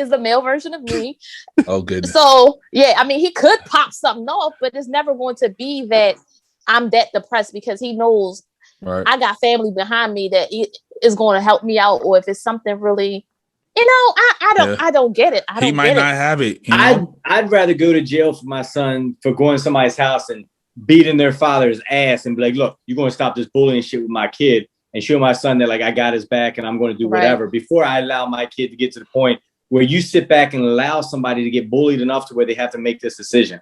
the male version of me. Oh, goodness. So yeah, I mean, he could pop something off, but it's never going to be that I'm that depressed because he knows I got family behind me that is going to help me out, or if it's something really, I don't get it. He might not have it. I'd rather go to jail for my son for going to somebody's house and beating their father's ass and be like, look, you're going to stop this bullying shit with my kid and show my son that like I got his back and I'm going to do whatever before I allow my kid to get to the point where you sit back and allow somebody to get bullied enough to where they have to make this decision.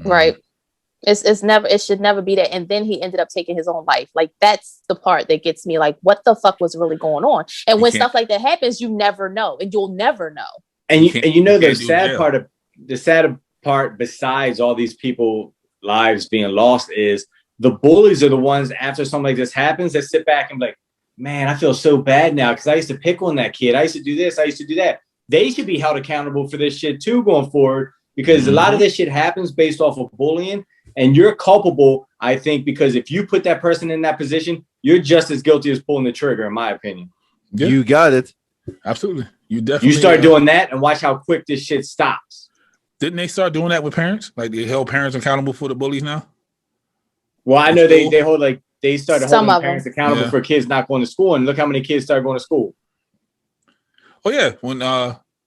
Right. It should never be that. And then he ended up taking his own life. Like that's the part that gets me like, what the fuck was really going on? And when stuff like that happens, you never know and you'll never know. And the sad part besides all these people lives being lost is the bullies are the ones after something like this happens that sit back and be like, man, I feel so bad now because I used to pick on that kid. I used to do this. I used to do that. They should be held accountable for this shit too going forward because a lot of this shit happens based off of bullying and you're culpable, I think, because if you put that person in that position, you're just as guilty as pulling the trigger, in my opinion. Yeah. You got it. Absolutely. You start doing that and watch how quick this shit stops. Didn't they start doing that with parents? Like they held parents accountable for the bullies now? Well, I know they started holding parents accountable for kids not going to school, and look how many kids started going to school. Oh yeah, when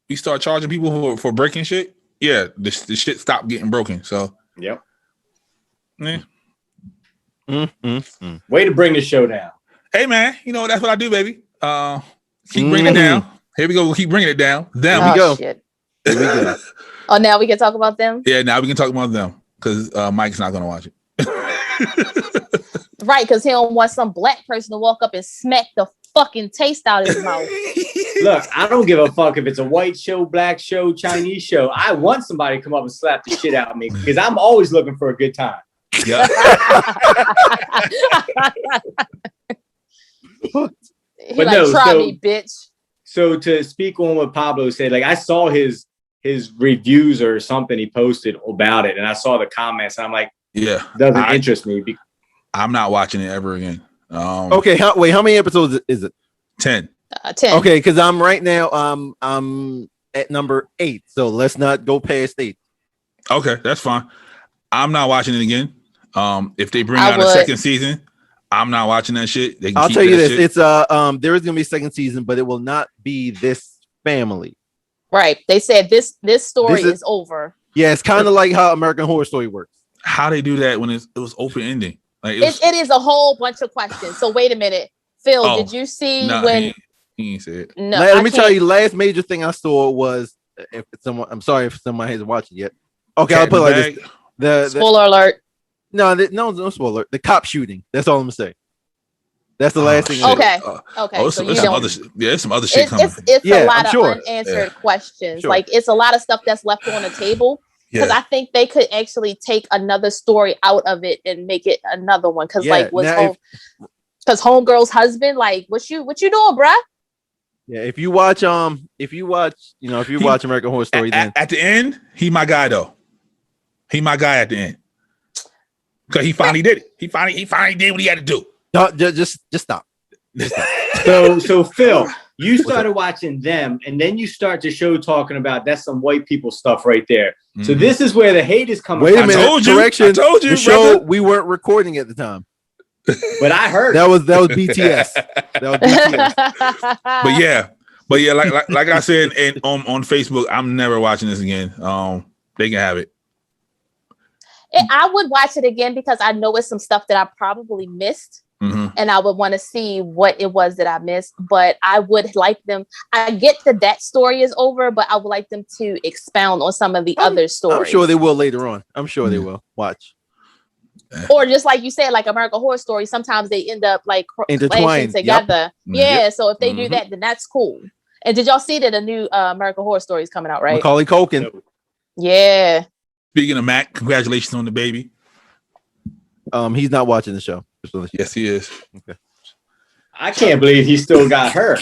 we start charging people for breaking shit, the shit stopped getting broken. So yep. Yeah. Way to bring the show down. Hey man, that's what I do, baby. Keep bringing it down. Here we go. We'll keep bringing it down. There we go. Shit. Here we go. Oh, now we can talk about them? Yeah, now we can talk about them because Mike's not going to watch it. Right, because he don't want some black person to walk up and smack the fucking taste out of his mouth. Look, I don't give a fuck if it's a white show, black show, Chinese show. I want somebody to come up and slap the shit out of me because I'm always looking for a good time. Yeah. Try me, bitch. So to speak on what Pablo said, like I saw his reviews or something he posted about it, and I saw the comments, and I'm like, doesn't interest me. I'm not watching it ever again. Okay, how many episodes is it? 10. 10. Okay, because I'm right now. I'm at number 8, so let's not go past 8. Okay, that's fine. I'm not watching it again. If they bring out a second season, I'm not watching that shit. I'll tell you this: it's there is gonna be a second season, but it will not be this family. Right? They said this story is over. Yeah, it's kind of like how American Horror Story works. How they do that when it was open ending? Like it is a whole bunch of questions. So wait a minute, Phil, did you see when? He ain't said. No, let me tell you. Last major thing I saw was I'm sorry if someone hasn't watched it yet. Okay, I'll put it like this. The spoiler alert. No spoiler. The cop shooting. That's all I'm gonna say. That's the last thing. Okay. Okay. So you don't. There's some other shit coming. It's a lot of unanswered questions. Sure. Like it's a lot of stuff that's left on the table. Because I think they could actually take another story out of it and make it another one. Because because homegirl's husband, like, what you doing, bruh? Yeah, if you watch American Horror Story, then at the end, he my guy though. He my guy at the end. Because he finally did it. He finally did what he had to do. No, just stop. So Phil, you started watching them, and then you start the show talking about that's some white people stuff right there. Mm-hmm. So this is where the hate is coming. Wait a minute, correction. I told you, the show we weren't recording at the time. But I heard that was BTS. That was BTS. But yeah, like I said, and on Facebook, I'm never watching this again. They can have it. I would watch it again because I know it's some stuff that I probably missed. Mm-hmm. And I would want to see what it was that I missed, but I would like them. I get that story is over, but I would like them to expound on some of the other stories. I'm sure they will later on. I'm sure they will. Watch. Or just like you said, like American Horror Story, sometimes they end up like intertwined together. Yep. Yeah, so if they do that, then that's cool. And did y'all see that a new American Horror Story is coming out, right? Macaulay Culkin. Yeah. Speaking of Mac, congratulations on the baby. He's not watching the show. Yes, he is. Okay. I can't believe he still got her.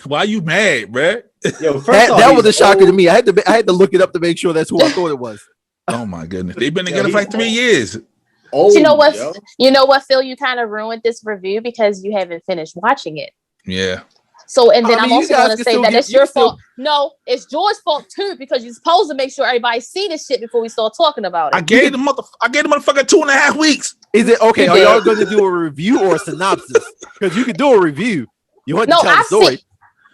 Why you mad, bruh? Yo, that was a shocker to me. I had to look it up to make sure that's who I thought it was. Oh my goodness, they've been together for like 3 years. You know what? You know what, Phil? You kind of ruined this review because you haven't finished watching it. Yeah. So, and then I'm also going to say that it's your fault. No, it's George's fault too, because you're supposed to make sure everybody see this shit before we start talking about it. I gave the motherfucker 2.5 weeks. Is it okay? Are y'all going to do a review or a synopsis? Because you can do a review. You want to tell the story.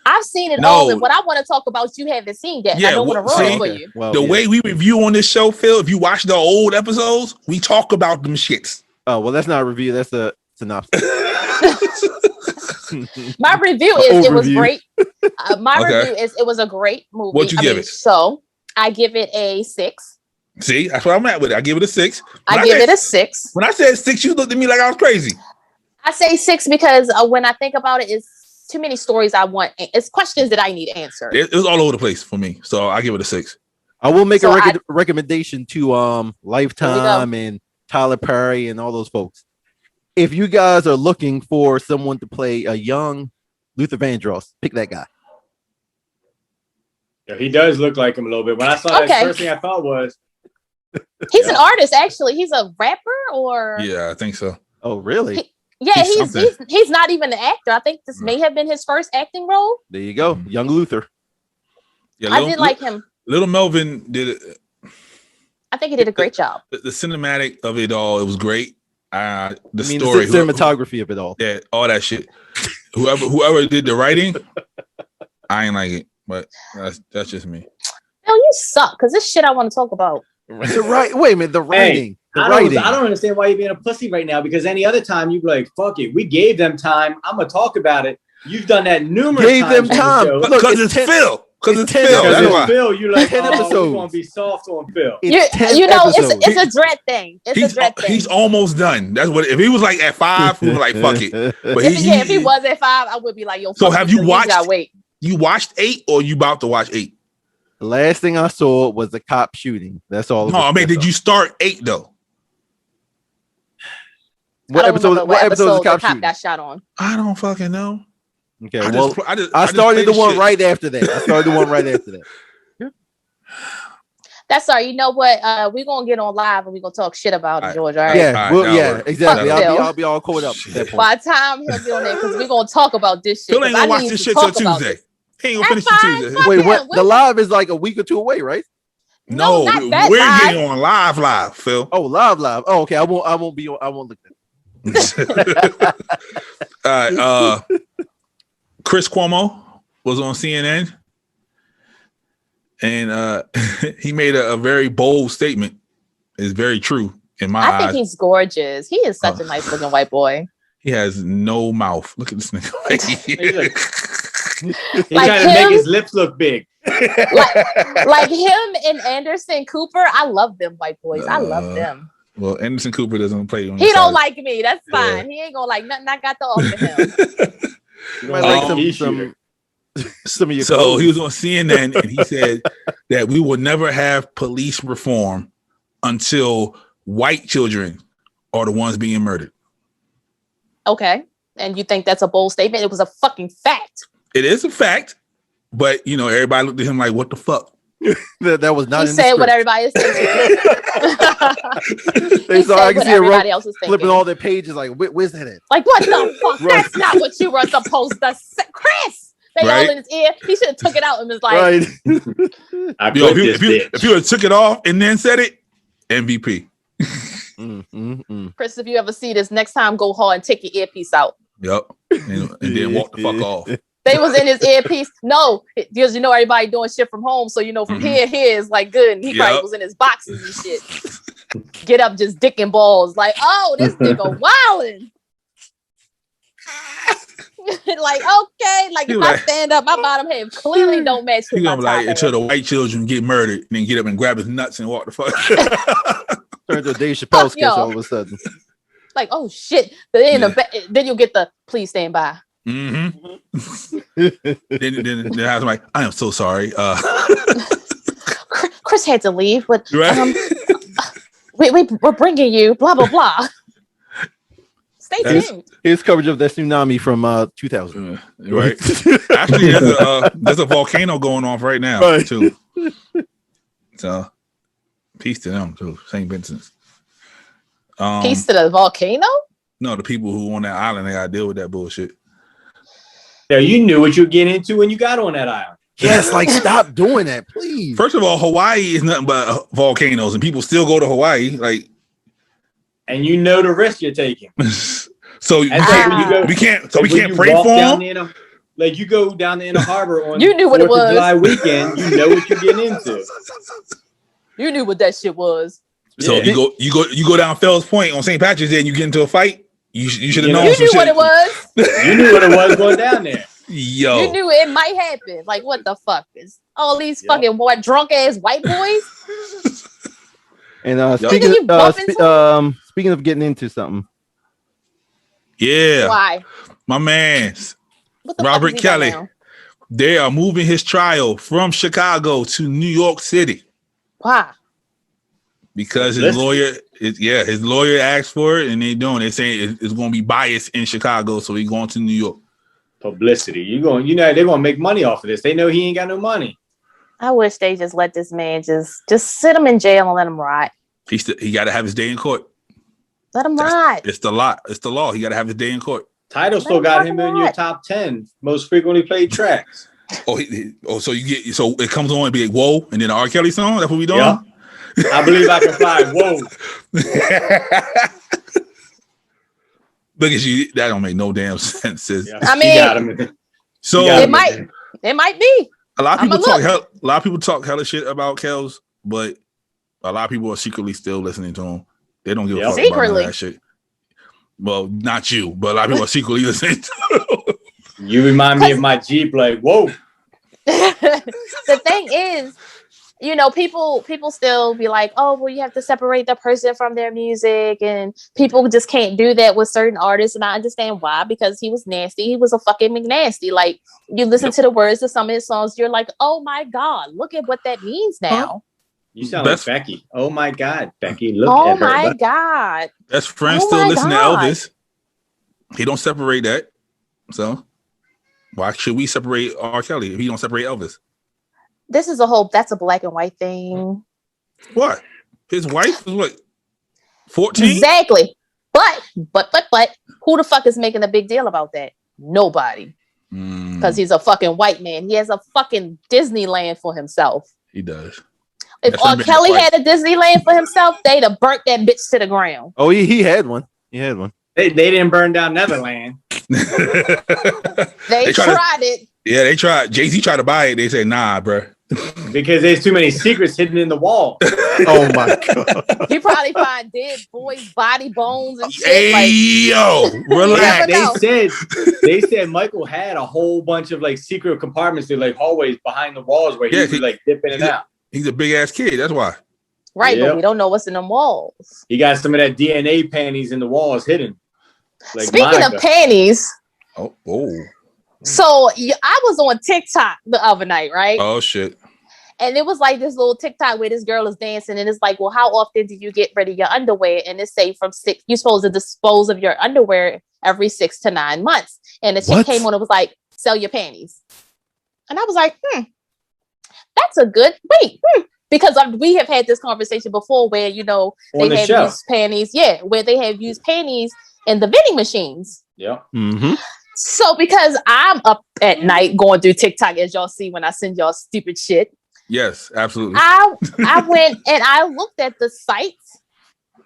I've seen it all, and what I want to talk about, you haven't seen yet. I don't want to ruin it for you. Well, the way we review on this show, Phil, if you watch the old episodes, we talk about them shits. Oh, well, that's not a review. That's a synopsis. My review is it was great. Review is it was a great movie. What'd you give it? So I give it a 6. See, that's what I'm at with it. I give it a 6. I give it a 6. When I said 6, you looked at me like I was crazy. I say 6 because when I think about it, it's too many stories I want. It's questions that I need answered. It was all over the place for me, so I give it a 6. I will make a recommendation to Lifetime and Tyler Perry and all those folks. If you guys are looking for someone to play a young Luther Vandross, pick that guy. Yeah, he does look like him a little bit. When I saw that, the first thing I thought was he's an artist. Actually, he's a rapper, or I think so. Oh, really? He's not even an actor. I think this may have been his first acting role. There you go, young Luther. Yeah, I did like him. Little Melvin did it. I think he did a great job. The cinematic of it all, it was great. The story, the cinematography of it all. Yeah, all that shit. Whoever did the writing, I ain't like it, but that's just me. No, you suck, because this shit I want to talk about. Wait a minute, the writing. I don't understand why you're being a pussy right now, because any other time you'd be like, fuck it, we gave them time. I'm gonna talk about it. You've done that numerous times. Gave them time. Because it's Phil. Because it's Phil. That's why. Phil, you're like, we're gonna be soft on Phil. It's a dread thing. It's a dread thing. He's almost done. That's what. If he was like at 5, we were like, fuck it. But if he was at 5, I would be like, yo. So have you watched? You watched 8, or you about to watch 8? The last thing I saw was the cop shooting. That's all. No, I mean, did you start 8 though? What episode of the cop got shot on? I don't fucking know. Okay, I started the one right after that. That's all right. You know what? We're gonna get on live and we're gonna talk shit about it, George. All right. Yeah, exactly. I'll be all caught up. By the time he'll get on there, because we're gonna talk about this shit. Phil ain't gonna watch this shit till Tuesday. He ain't gonna finish till Tuesday. Wait, what? The live is like a week or 2 away, right? No, we're getting on live, Phil. Oh, live. Oh, okay. I won't be on. I won't look at it. Chris Cuomo was on CNN, and he made a very bold statement. It's very true in my eyes. I think he's gorgeous. He is such a nice looking white boy. He has no mouth. Look at this nigga. He's trying to make his lips look big. like him and Anderson Cooper. I love them white boys. I love them. Well, Anderson Cooper doesn't play on. He don't like me. That's fine. He ain't gonna like nothing I got to offer him. You might like some of your So clothes. he was on CNN and he said that we will never have police reform until white children are the ones being murdered. Okay. And you think that's a bold statement? It was a fucking fact. It is a fact, but everybody looked at him like, "What the fuck?" that was not. He in said the what everybody is thinking. They saw. I can see everybody else is flipping thinking. all their pages. Like, where's that at? Like, what the fuck? Right. That's not what you were supposed to say, Chris. They Right. all in his ear. He should have took it out and was like, Right. If you would have took it off and then said it, MVP. Chris, if you ever see this next time, go hard and take your earpiece out. Yep. And then walk the fuck off. They was in his earpiece. No, because everybody doing shit from home. So from here is like good. And he probably was in his boxes and shit. Get up, just dick and balls. Like, oh, this nigga wildin'. Like, okay, like if I stand up, my bottom half clearly don't match with my top half. Until the white children get murdered and then get up and grab his nuts and walk the fuck. Turn to a Dave Chappelle sketch all of a sudden. Like, oh shit. Then you'll get the please stand by. Mm-hmm. then I was like, I am so sorry. Chris had to leave, but right? we're bringing you blah blah blah. Stay tuned. Here's coverage of that tsunami from 2000. Right. Actually, there's a volcano going off right now too. So, peace to them too. St. Vincent's. Peace to the volcano? No, the people who on that island, they gotta deal with that bullshit. Yeah, you knew what you were getting into when you got on that island. Yes, like stop doing that, please. First of all, Hawaii is nothing but volcanoes, and people still go to Hawaii. Like, and you know the risk you're taking. So we can't pray for them. Like you go down the Inner Harbor on you knew what 4th it was. of July weekend, you know what you're getting into. You knew what that shit was. So you go down Fells Point on St. Patrick's Day and you get into a fight. You should have known. You knew what it was. You knew what it was going down there. Yo, you knew it might happen. Like what the fuck is all these fucking drunk ass white boys? And speaking of getting into something. Yeah. Why? My man, Robert Kelly. They are moving his trial from Chicago to New York City. Why? Because his lawyer asked for it, and they're saying it's going to be biased in Chicago, so he's going to New York. Publicity. They're going to make money off of this. They know he ain't got no money. I wish they just let this man just sit him in jail and let him rot. He got to have his day in court. Let him rot. It's the law. It's the law. He got to have his day in court. Tidal still got him in your top 10 most frequently played tracks. So it comes on and be like, whoa, and then the R. Kelly song. That's what we doing. Yeah. I believe I can fly. Whoa. Look at you. That don't make no damn sense. Yeah. I mean, so it might be. A lot of people talk hella shit about Kels, but a lot of people are secretly still listening to him. They don't give a fuck about none of that shit. Well, not you, but a lot of people are secretly listening to him. You remind me of my Jeep, like, whoa. The thing is, people still be like, oh, well, you have to separate the person from their music, and people just can't do that with certain artists. And I understand why, because he was nasty. He was a fucking McNasty. Like, you listen to the words of some of his songs, you're like, oh my God, look at what that means now. You sound like Becky. Oh my God, Becky, look at her. Oh my God. Best friend still listen to Elvis. He don't separate that. So why should we separate R. Kelly if he don't separate Elvis? That's a black and white thing. What? His wife was what? 14? Exactly. But who the fuck is making a big deal about that? Nobody. Because he's a fucking white man. He has a fucking Disneyland for himself. He does. If R. Kelly had a Disneyland for himself, they'd have burnt that bitch to the ground. Oh, he had one. He had one. They didn't burn down Netherland. They tried it. Yeah, they tried. Jay-Z tried to buy it. They said, nah, bro. Because there's too many secrets hidden in the wall. Oh my God. You probably find dead boys' body bones and shit. Hey, yo, relax. They said Michael had a whole bunch of like secret compartments, like hallways behind the walls where he would like dip in and out. He's a big ass kid. That's why. Right, Yep. but we don't know what's in them walls. He got some of that DNA panties in the walls hidden. Like Speaking Monica. of panties, Oh. so I was on TikTok the other night, right? Oh shit. And it was like this little TikTok where this girl is dancing, and it's like, well, how often do you get rid of your underwear? And it say from 6, you're supposed to dispose of your underwear every 6 to 9 months. And the chick came on, it was like, sell your panties. And I was like, that's a good because we have had this conversation before where, you know, On they the have show. used panties, where they have used panties in the vending machines. Yeah. Mm-hmm. So because I'm up at night going through TikTok, as y'all see when I send y'all stupid shit, Yes, absolutely. I went and I looked at the sites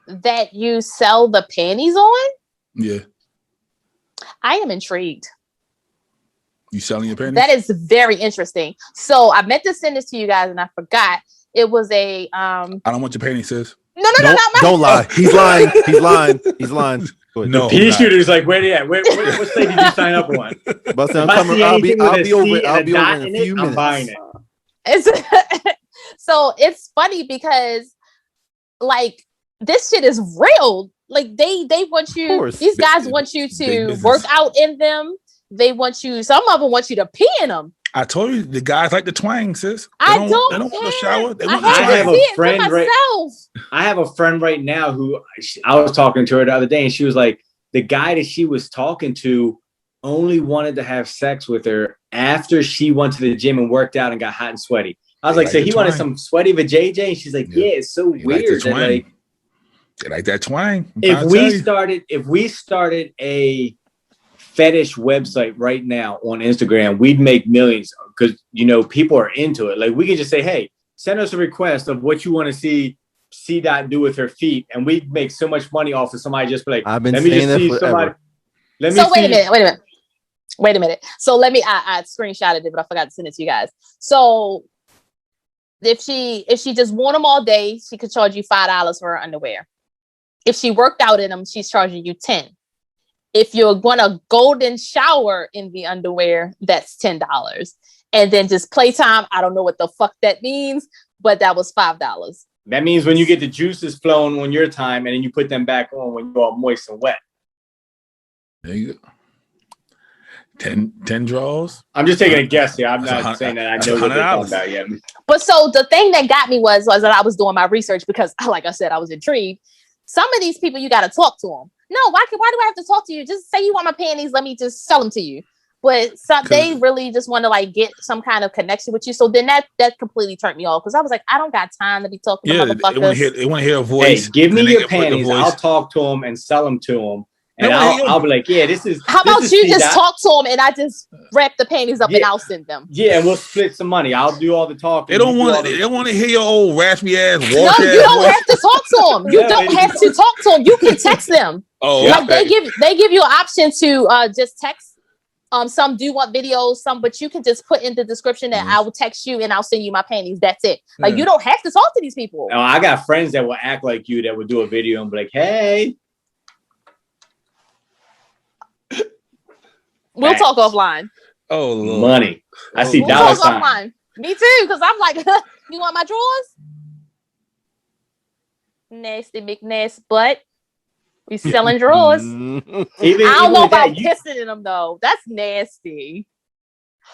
that you sell the panties on. Yeah. I am intrigued. You selling your panties? That is very interesting. So I meant to send this to you guys and I forgot. It was a I don't want your panties, sis. No, not my. Don't lie. He's lying. He's lying. He's lying. No. Pea shooter's like, where they at? What state did you sign up on? But If I see I'll be anything with a over. C I'll and be a over dot in a in few it, minutes. I'm buying it. So it's funny because like this shit is real. Like they want you. These guys want you to work out in them. They want you. Some of them want you to pee in them. I told you the guys like the twang, sis. They I don't want no shower. They I want the have twang. to see it for myself. I have a friend right now who I was talking to her the other day, and she was like, the guy that she was talking to only wanted to have sex with her after she went to the gym and worked out and got hot and sweaty. I was like, so he wanted some sweaty vajayjay? And she's like, yeah, it's so weird. That, like, they like that twang. If we started a fetish website right now on Instagram, we'd make millions because, you know, people are into it. Like, we can just say, hey, send us a request of what you want to see C-Dot do with her feet, and we'd make so much money off of somebody just be like, I've been saying that forever. Wait a minute. So I screenshotted it, but I forgot to send it to you guys. So if she just wore them all day, she could charge you $5 for her underwear. If she worked out in them, she's charging you $10. If you're going to golden shower in the underwear, that's $10. And then just playtime, I don't know what the fuck that means, but that was $5. That means when you get the juices flowing on your time and then you put them back on when you're all moist and wet. There you go. 10 draws. I'm just taking a guess here. I'm not saying that I know what they're talking about yet. But so the thing that got me was that I was doing my research because, like I said, I was intrigued. Some of these people, you got to talk to them. No, why do I have to talk to you? Just say you want my panties. Let me just sell them to you. But they really just want to like get some kind of connection with you. So then that completely turned me off because I was like, I don't got time to be talking to motherfuckers. They want to hear a voice. Hey, give me your panties. I'll talk to them and sell them to them. And I'll be like, yeah, this is. How about you just talk to them and I just wrap the panties up and I'll send them. Yeah, and we'll split some money. I'll do all the talking. They don't want to hear your old raspy ass. No, you don't have to talk to them. You don't have to talk to them. You can text them. Like they give you an option to just text. Some do want videos, but you can just put in the description that I will text you and I'll send you my panties. That's it. Like you don't have to talk to these people. No, I got friends that will act like you that would do a video and be like, hey. We'll talk offline. Oh, Lord. Money. I see we'll dollar talk sign. Offline. Me too, because I'm like, you want my drawers? Nasty McNass butt. We selling drawers. I don't know about pissing in them though. That's nasty.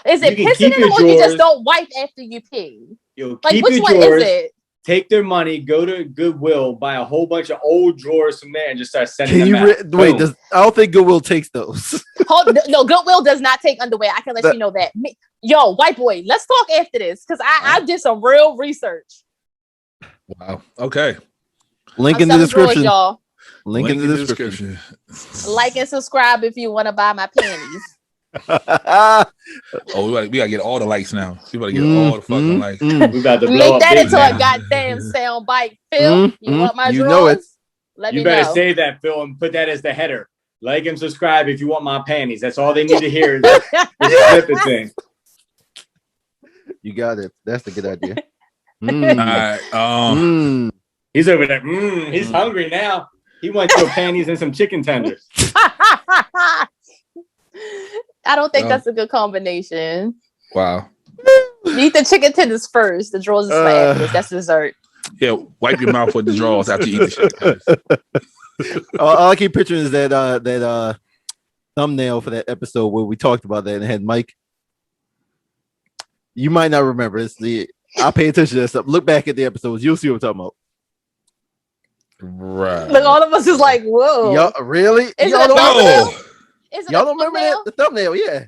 Is it pissing in them or you just don't wipe after you pee? Like which one is it? Take their money, go to Goodwill, buy a whole bunch of old drawers from there, and just start sending them out. Wait, I don't think Goodwill takes those. No, Goodwill does not take underwear. I can let you know that. Yo, white boy, let's talk after this because I did some real research. Wow. Okay. Link in the description, y'all. Link in the description. Like and subscribe if you want to buy my panties. We gotta get all the likes now. We gotta get all the fucking likes. We about to make that into a goddamn sound bite. Phil, you want my drawers? Know it. Let me you better know. save that, Phil, and put that as the header. Like and subscribe if you want my panties. That's all they need to hear. Is this snippet thing. You got it. That's a good idea. All right. He's over there. He's hungry now. He wants your panties and some chicken tenders. I don't think that's a good combination. Wow. You eat the chicken tenders first. The drawers is for afterwards. That's dessert. Yeah, wipe your mouth with the drawers after you eat the shit. All I keep picturing is that thumbnail for that episode where we talked about that and had Mike. You might not remember. I'll pay attention to that stuff. Look back at the episodes. You'll see what I'm talking about. Right. Look, all of us is like, whoa. Y'all really? Is Y'all it a don't remember that? thumbnail? Is it Y'all a don't remember that? thumbnail? The thumbnail, yeah.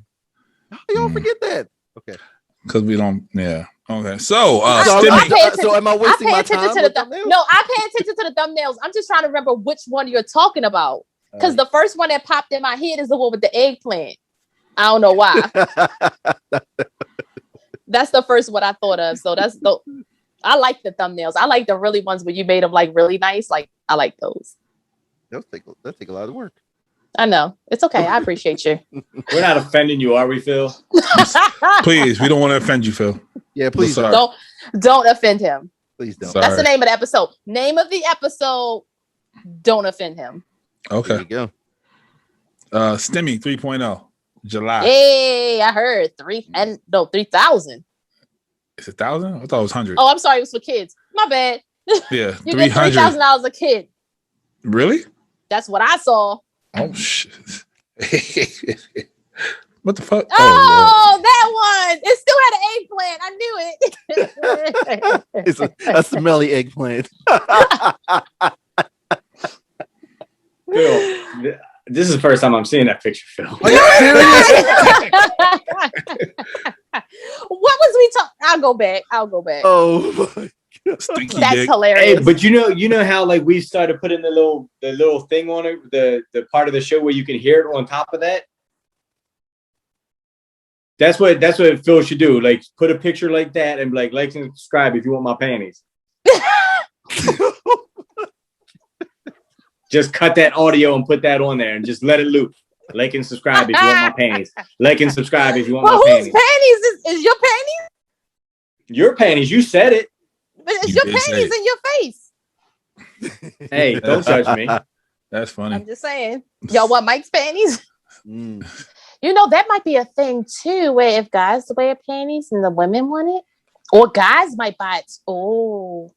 How y'all forget that? Okay. Because we don't, yeah. Okay. So, So am I wasting my time? No, I pay attention to the thumbnails. I'm just trying to remember which one you're talking about. Because the first one that popped in my head is the one with the eggplant. I don't know why. That's the first one I thought of. So I like the thumbnails. I like the really ones where you made them like really nice. Like I like those. That'll take a lot of work. I know. It's okay. I appreciate you. We're not offending you, are we, Phil? please, we don't want to offend you, Phil. Yeah, please don't offend him. Please don't. Sorry. That's the name of the episode. Name of the episode. Don't offend him. Okay. There you go. Stimmy 3.0, July. Hey, I heard 3,000. Is it 1,000? I thought it was 100. Oh, I'm sorry. It was for kids. My bad. Yeah, You get $3,000 a kid. Really? That's what I saw. Oh shit! What the fuck? Oh, that one! It still had an eggplant. I knew it. It's a smelly eggplant. Phil, this is the first time I'm seeing that picture, Phil. Are you serious? What was we talking? I'll go back. Oh my Stinky That's dick. hilarious. Hey, but you know how like we started putting the little thing on it, the part of the show where you can hear it on top of that. That's what Phil should do. Like put a picture like that and like and subscribe if you want my panties. Just cut that audio and put that on there and just let it loop. Like and subscribe if you want my panties. Like and subscribe if you want well, my whose panties. panties is your panties? Your panties, you said it. But it's You your did say panties it. in your face. Hey, don't judge me. That's funny. I'm just saying. Y'all want Mike's panties? Mm. You know, that might be a thing too, where if guys wear panties and the women want it, or guys might buy it. Oh,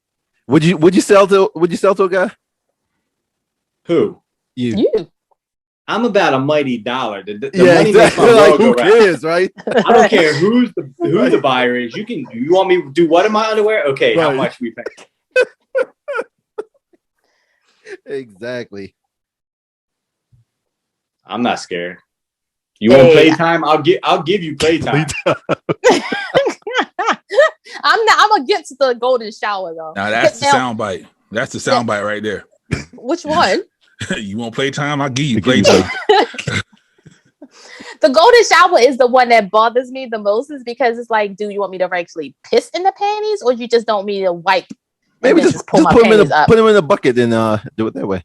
Would you sell to a guy? Who? you. I'm about a mighty dollar. The Yeah, money exactly. makes my Like, world who go round. cares, right? I don't care who the buyer is. You want me to do what in my underwear? Okay, how Right. much we pay? Exactly. I'm not scared. You want Hey. playtime? I'll give you playtime. I'm against the golden shower though. Now that's the Now, soundbite. That's the soundbite right there. which one? You want playtime? I'll give you playtime. The golden shower is the one that bothers me the most, is because it's like, do you want me to actually piss in the panties, or you just don't want me to wipe? Maybe and then just pull my put them panties up. put them in a bucket and do it that way.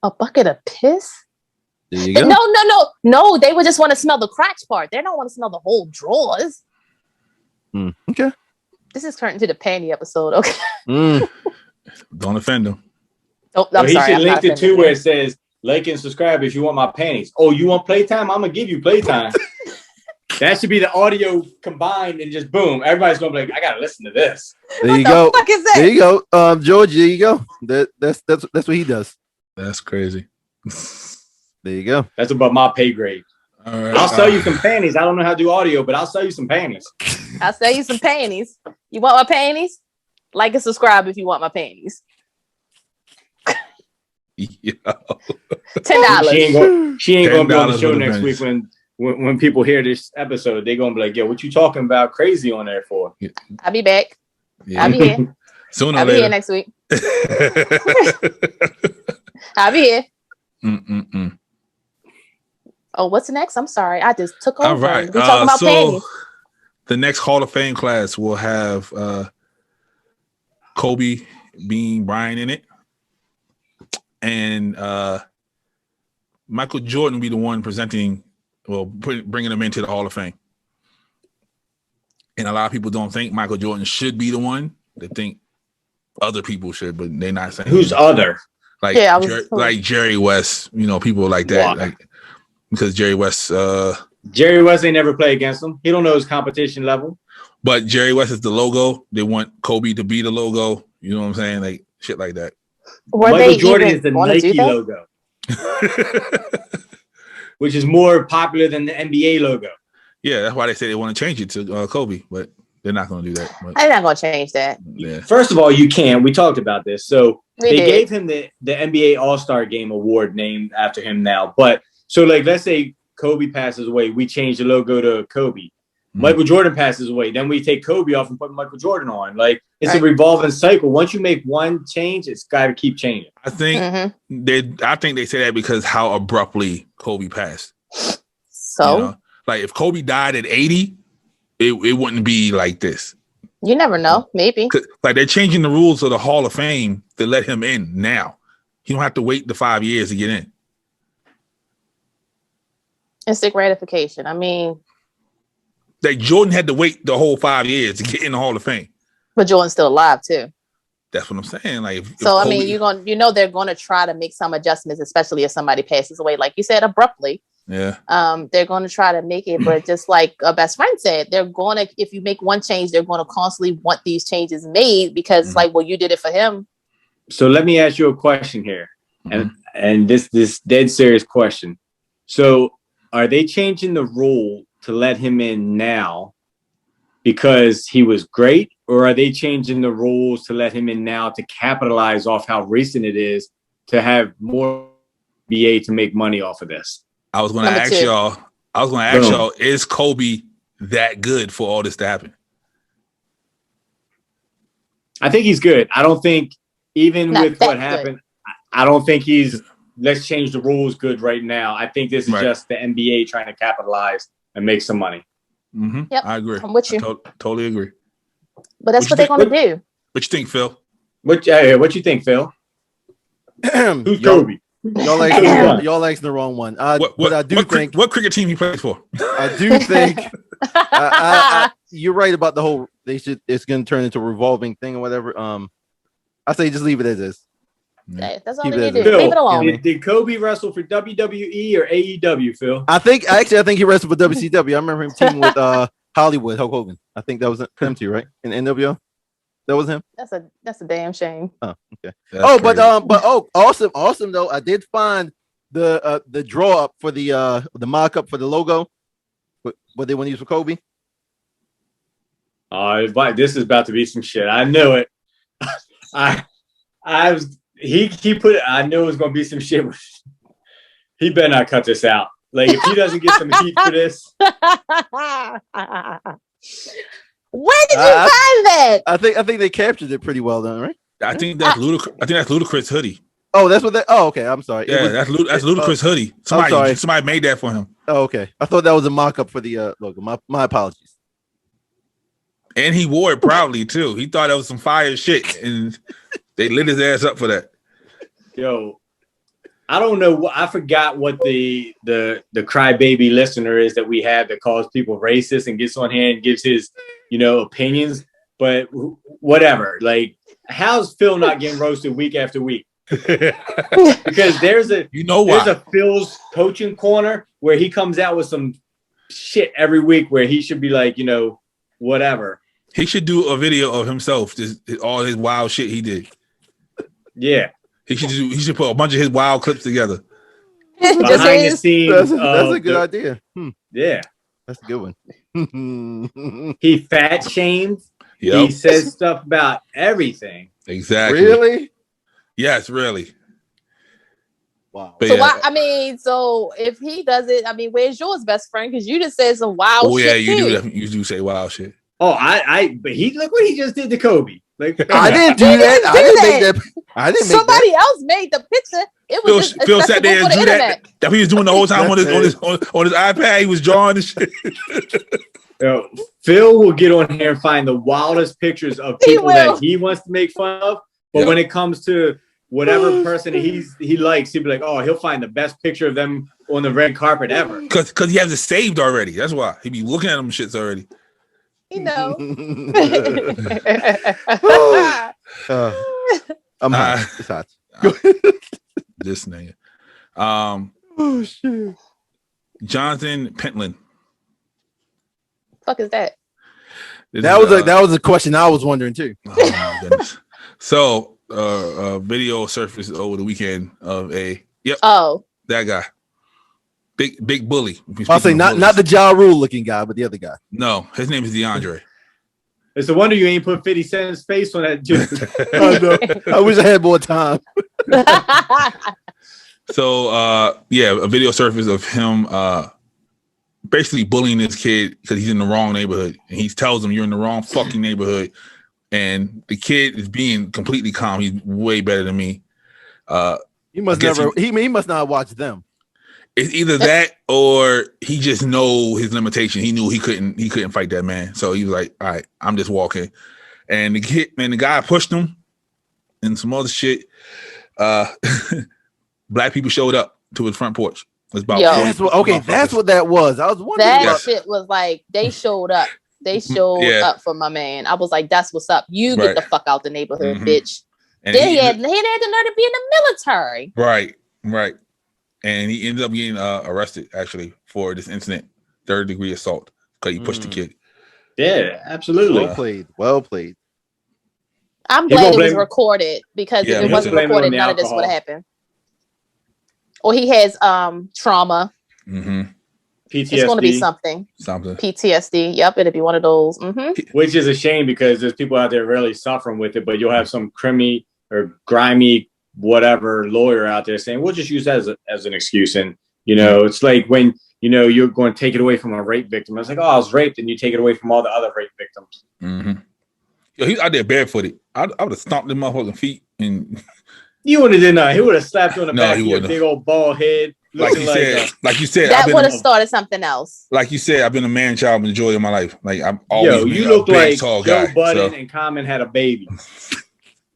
A bucket of piss? There you go. No. They would just want to smell the crotch part. They don't want to smell the whole drawers. Okay. This is turned into the panty episode. Okay. Mm. Don't offend them. Oh, Well, I'm he sorry. should I'm link not it to offended. where it says like and subscribe if you want my panties. Oh, you want playtime? I'm gonna give you playtime. That should be the audio combined and just boom. Everybody's gonna be like, I gotta listen to this. There What you the go. fuck is that? There you go. George, there you go. That's what he does. That's crazy. There you go. That's above my pay grade. All right. I'll sell you some panties. I don't know how to do audio, but I'll sell you some panties. I'll sell you some panties. You want my panties? Like and subscribe if you want my panties. Yeah. $10. She ain't gonna be on the $10 show for the next panties. week when people hear this episode. They're gonna be like, "Yo, what you talking about crazy on there for?" I'll be back. Yeah. I'll be here. Sooner or I'll be here later. next week. I'll be here. Mm-mm-mm. Oh, what's next? I'm sorry. I just took All over. right. We talking about panties. The next Hall of Fame class will have Kobe Bean Bryant in it. And Michael Jordan will be the one presenting, bringing him into the Hall of Fame. And a lot of people don't think Michael Jordan should be the one. They think other people should, but they're not saying Who's other? like Yeah, I was- like Jerry West, people like that. Why? Like, because Jerry West, Jerry West ain't never play against him. He don't know his competition level. but Jerry West is the logo. They want Kobe to be the logo. You know what I'm saying? Like shit like that. Were Michael they Jordan even is the want to do Nike that? logo, which is more popular than the NBA logo. Yeah, that's why they say they want to change it to Kobe, but they're not going to do that. But, I'm not gonna change that. yeah. First of all, you can. We talked about this. So We they did. gave him the NBA All-Star Game award named after him now. But so like, let's say Kobe passes away, we change the logo to Kobe. Michael Jordan passes away, then we take Kobe off and put Michael Jordan on. Like it's a revolving cycle. Once you make one change, it's got to keep changing. I think they say that because how abruptly Kobe passed. So you know? Like if Kobe died at 80, it wouldn't be like this. you never know. Maybe. Like they're changing the rules of the Hall of Fame to let him in now. You don't have to wait the 5 years to get in. Instant gratification. I mean, Like Jordan had to wait the whole 5 years to get in the Hall of Fame. but Jordan's still alive too. That's what I'm saying. Like, if So Kobe, I mean, they're gonna try to make some adjustments, especially if somebody passes away, like you said, abruptly. yeah, They're gonna try to make it, but just like a best friend said, they're gonna, if you make one change, they're gonna constantly want these changes made because it's like, well, you did it for him. So let me ask you a question here, and this dead serious question. So are they changing the rule to let him in now because he was great, or are they changing the rules to let him in now to capitalize off how recent it is to have more BA to make money off of this? I was going to ask y'all, is Kobe that good for all this to happen? I think he's good. I don't think even with what happened, I don't think he's let's change the rules good right now. I think this is just the NBA trying to capitalize and make some money. Mm-hmm. Yep, I agree. I'm with you. Totally agree. But that's what they're going to do. What you think, Phil? What you think, Phil? Who's Kobe? Y'all asking the wrong one. But I do think what cricket team he plays for. I do think you're right about the whole. It's going to turn into a revolving thing or whatever. I say just leave it as is. Okay, that's all Keep you it do. as is. Leave it alone. Did Kobe wrestle for WWE or AEW, Phil? I think he wrestled for WCW. I remember him teaming with Hollywood Hulk Hogan. I think that was him too, right? In NWO. That was him. That's a damn shame. Oh, okay. That's crazy. Awesome though. I did find the draw up for the mock up for the logo. What they want to use for Kobe. This is about to be some shit. I knew it. He put it. I knew it was going to be some shit. He better not cut this out. Like if he doesn't get some heat for this. Where did you find that? I think they captured it pretty well done, right? I think that's Ludacris hoodie. Oh, that's what they. Oh, okay. I'm sorry. Yeah, that's Ludacris hoodie. Somebody made that for him. Oh, okay. I thought that was a mock up for the logo. My apologies. And he wore it proudly too. He thought that was some fire shit, and they lit his ass up for that. Yo, I don't know. I forgot what the crybaby listener is that we have that calls people racist and gets on here and gives his opinions. But whatever. Like, how's Phil not getting roasted week after week? Because there's a Phil's coaching corner where he comes out with some shit every week where he should be like, whatever. He should do a video of himself, just all his wild shit he did. Yeah. He should put a bunch of his wild clips together. Behind the scenes. That's a good idea. Yeah. That's a good one. He fat shamed. Yep. He says stuff about everything. Exactly. Really? Yes, really. Wow. But So so if he does it, where's yours, best friend? Because you just said some wild shit. You do say wild shit. Oh, but look what he just did to Kobe. Like I didn't do that. I didn't make that. I didn't make Somebody else made the picture. It was Phil sat there and drew that. That he was doing the whole time on his iPad. He was drawing this shit. Phil will get on here and find the wildest pictures of people that he wants to make fun of. But when it comes to whatever person he likes, he'll be like, oh, he'll find the best picture of them on the red carpet ever. Because he has it saved already. That's why. He be looking at them shits already. I'm hot. It's hot. This nigga. Oh shit. Jonathan Pentland. Fuck is that? That was a question I was wondering too. Oh my goodness. So, a video surfaced over the weekend of that guy, big bully. I'll say not the Ja Rule looking guy, but the other guy. No, his name is DeAndre. It's a wonder you ain't put 50 Cent's face on that dude. Oh, no. I wish I had more time. So, a video surfaced of him basically bullying this kid because he's in the wrong neighborhood. And he tells him, you're in the wrong fucking neighborhood. And the kid is being completely calm. He's way better than me. He must not watch them. It's either that or he just know his limitation. He knew he couldn't fight that man. So he was like, all right, I'm just walking. And the guy pushed him and some other shit. Black people showed up to his front porch. That's what that was. I was wondering. That shit was like they showed up. They showed up for my man. I was like, that's what's up. You get the fuck out the neighborhood, bitch. And then he had the nerve to be in the military. Right. And he ended up getting arrested actually for this incident, 3rd-degree assault, because he pushed the kid. Yeah, absolutely. Well played. I'm glad it was recorded because if it wasn't recorded, none of this would have happened. Or he has trauma. Mm-hmm. PTSD. It's going to be something. PTSD. Yep, it'll be one of those. Mm-hmm. Which is a shame because there's people out there really suffering with it, but you'll have some crummy or grimy whatever lawyer out there saying, we'll just use that as an excuse. And, it's like when, you're going to take it away from a rape victim. It's like, I was raped, and you take it away from all the other rape victims. Mm-hmm. Yo, he's out there barefooted. I would have stomped them motherfucking feet. And you would have did not. He would have slapped you on the back of your big old bald head. Like you said, that would have started something else. Like you said, I've been a man child majority of my life. Like I'm always you look like tall Joe guy. Budden and Common had a baby.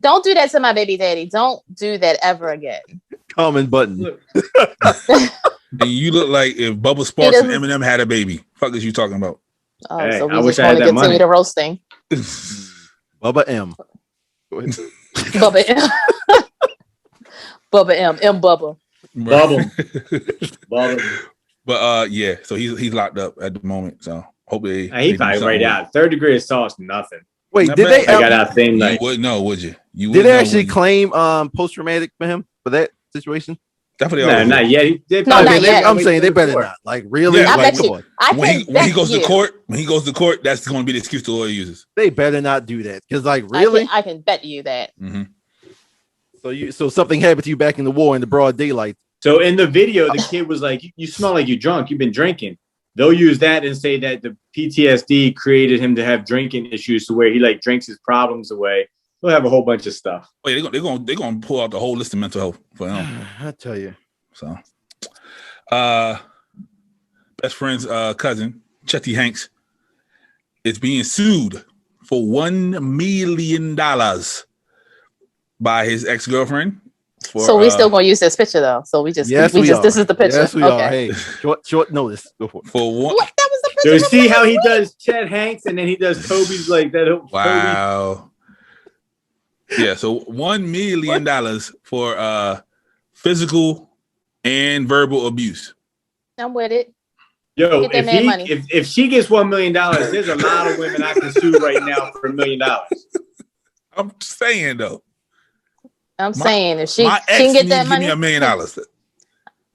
Don't do that to my baby daddy. Don't do that ever again. Common Button. And you look like if Bubba Sparks and Eminem had a baby. Fuck is you talking about? Oh, hey, so we just want to continue the roasting. Bubba M. Bubba M. Bubba M. Bubba. Bubba. But so he's locked up at the moment. So hopefully he probably right out. 3rd-degree assault is nothing. Wait, not did bad. they? I got out same night. You would know, would you? Did they actually claim post-traumatic for him for that situation? Definitely. No, not yet. Not yet. I'm saying they better not. Like really? Yeah, I bet you. When he goes to court, that's going to be the excuse the lawyer uses. They better not do that because, like, really, I can bet you that. Mm-hmm. So something happened to you back in the war in the broad daylight. So in the video, the kid was like, "You smell like you drunk. You've been drinking." They'll use that and say that the PTSD created him to have drinking issues to where he like drinks his problems away. They'll have a whole bunch of stuff. Oh, yeah, they're gonna pull out the whole list of mental health for him. I tell you. So, best friend's cousin, Chetty Hanks, is being sued for $1 million by his ex-girlfriend. So we still gonna use this picture though. So we just this is the picture. Yes, we are. Hey, short notice. Go for it. For one. What? That was the So picture. you see how he does Chet Hanks and then he does Kobe's like that. Wow. Yeah, so $1 million for physical and verbal abuse. I'm with it. Yo, if she gets $1 million, there's a lot of women I can sue right now for $1 million. I'm saying though. I'm saying if she my ex can get that money, give me $1 million.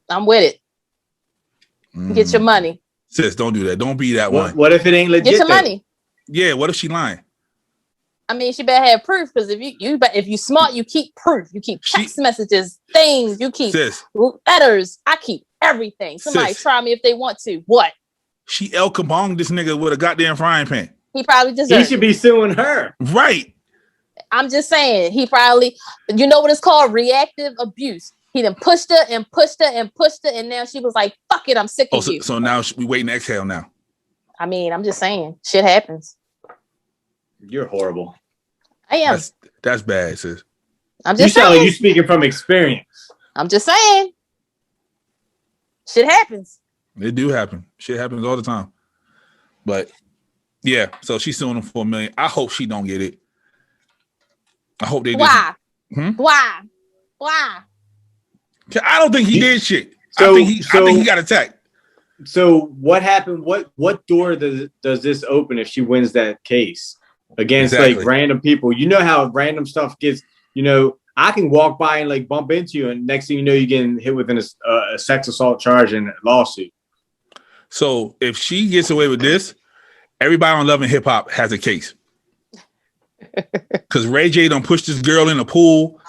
I'm with it. Get your money. Sis, don't do that. Don't be that one. What if it ain't legit? Get your money. Yeah, what if she lying? I mean, she better have proof because if you smart, you keep proof. You keep text messages, things. You keep letters. I keep everything. Somebody try me if they want to. What? She El Kabong this nigga with a goddamn frying pan. He probably deserves. He should be suing her. Right. I'm just saying. He probably, you know what it's called? Reactive abuse. He then pushed her and pushed her and pushed her, and now she was like, "Fuck it, I'm sick of you." So now we waiting to exhale now. I mean, I'm just saying, shit happens. You're horrible. I am. That's bad, sis. I'm just saying. You sound like you speaking from experience. I'm just saying. Shit happens. It do happen. Shit happens all the time. But yeah, so she's suing him for $1 million. I hope she don't get it. I hope they. Why? Why? Why? I don't think he did shit. I think he got attacked. So what happened? What door does this open if she wins that case? against like random people. You know how random stuff gets. You know, I can walk by and like bump into you, and next thing you know, you're getting hit with a sex assault charge and a lawsuit. So if she gets away with this, everybody on Love and Hip Hop has a case. Because Ray J done pushed this girl in the pool.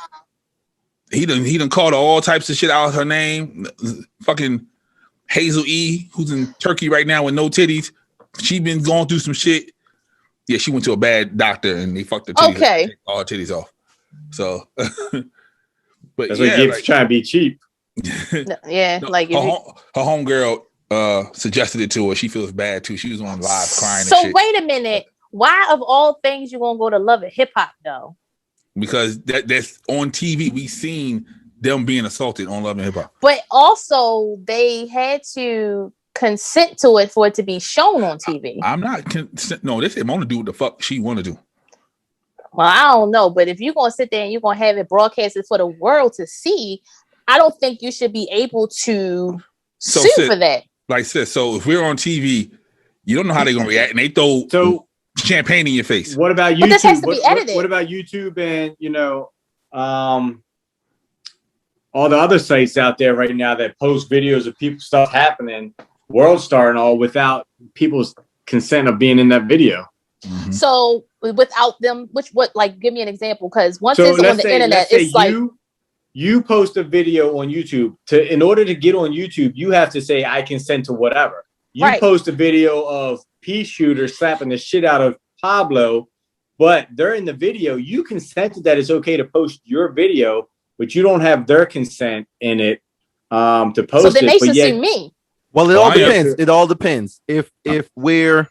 He done called her all types of shit out of her name. Fucking Hazel E, who's in Turkey right now with no titties. She been going through some shit. Yeah, she went to a bad doctor and they fucked her titties. Okay. All her titties off. So, but that's yeah, like trying to be cheap. Yeah, like her homegirl suggested it to her. She feels bad too. She was on live crying. So and shit. wait a minute. Why of all things you gonna go to Love and Hip Hop though? Because that's on TV. We seen them being assaulted on Love and Hip Hop. But also they had to consent to it for it to be shown on TV. I'm not no, they said want to do what the fuck she want to do. Well, I don't know, but if you're gonna sit there and you're gonna have it broadcasted for the world to see, I don't think you should be able to sue for that. Like sis, so if we're on TV, you don't know how they're gonna react, and they throw champagne in your face. What about YouTube? But this has to be edited. What about YouTube and all the other sites out there right now that post videos of people stuff happening, World Star and all, without people's consent of being in that video? Mm-hmm. So without them, give me an example, because once it's on the internet, it's like you post a video on YouTube. In order to get on YouTube, you have to say I consent to whatever. You post a video of Pea Shooter slapping the shit out of Pablo, but during the video, you consented that it's okay to post your video, but you don't have their consent in it to post it. So then they should sue me. Well, it all depends. It all depends. If we're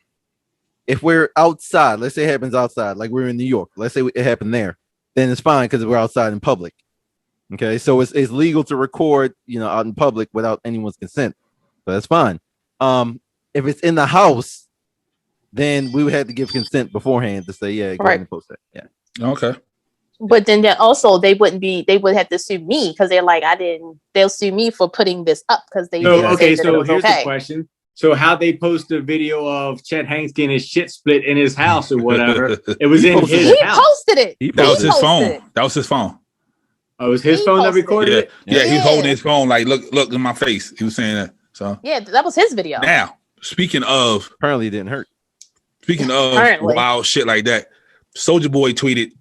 outside, let's say it happens outside, like we're in New York, let's say it happened there, then it's fine because we're outside in public. Okay, so it's legal to record, out in public without anyone's consent. So that's fine. If it's in the house, then we would have to give consent beforehand to say, yeah, go ahead and post that. Yeah. Okay. But then also they would have to sue me because they're like, they'll sue me for putting this up because they so here's the question. So how they post a video of Chet Hanks getting his shit split in his house or whatever? It was in his house. Posted it. That was his phone. That was his phone. Oh, it was his phone that recorded it? Yeah, he's holding his phone like, look in my face. He was saying that. So yeah, that was his video. Now, speaking of, apparently it didn't hurt. Speaking of wild shit like that, Soulja Boy tweeted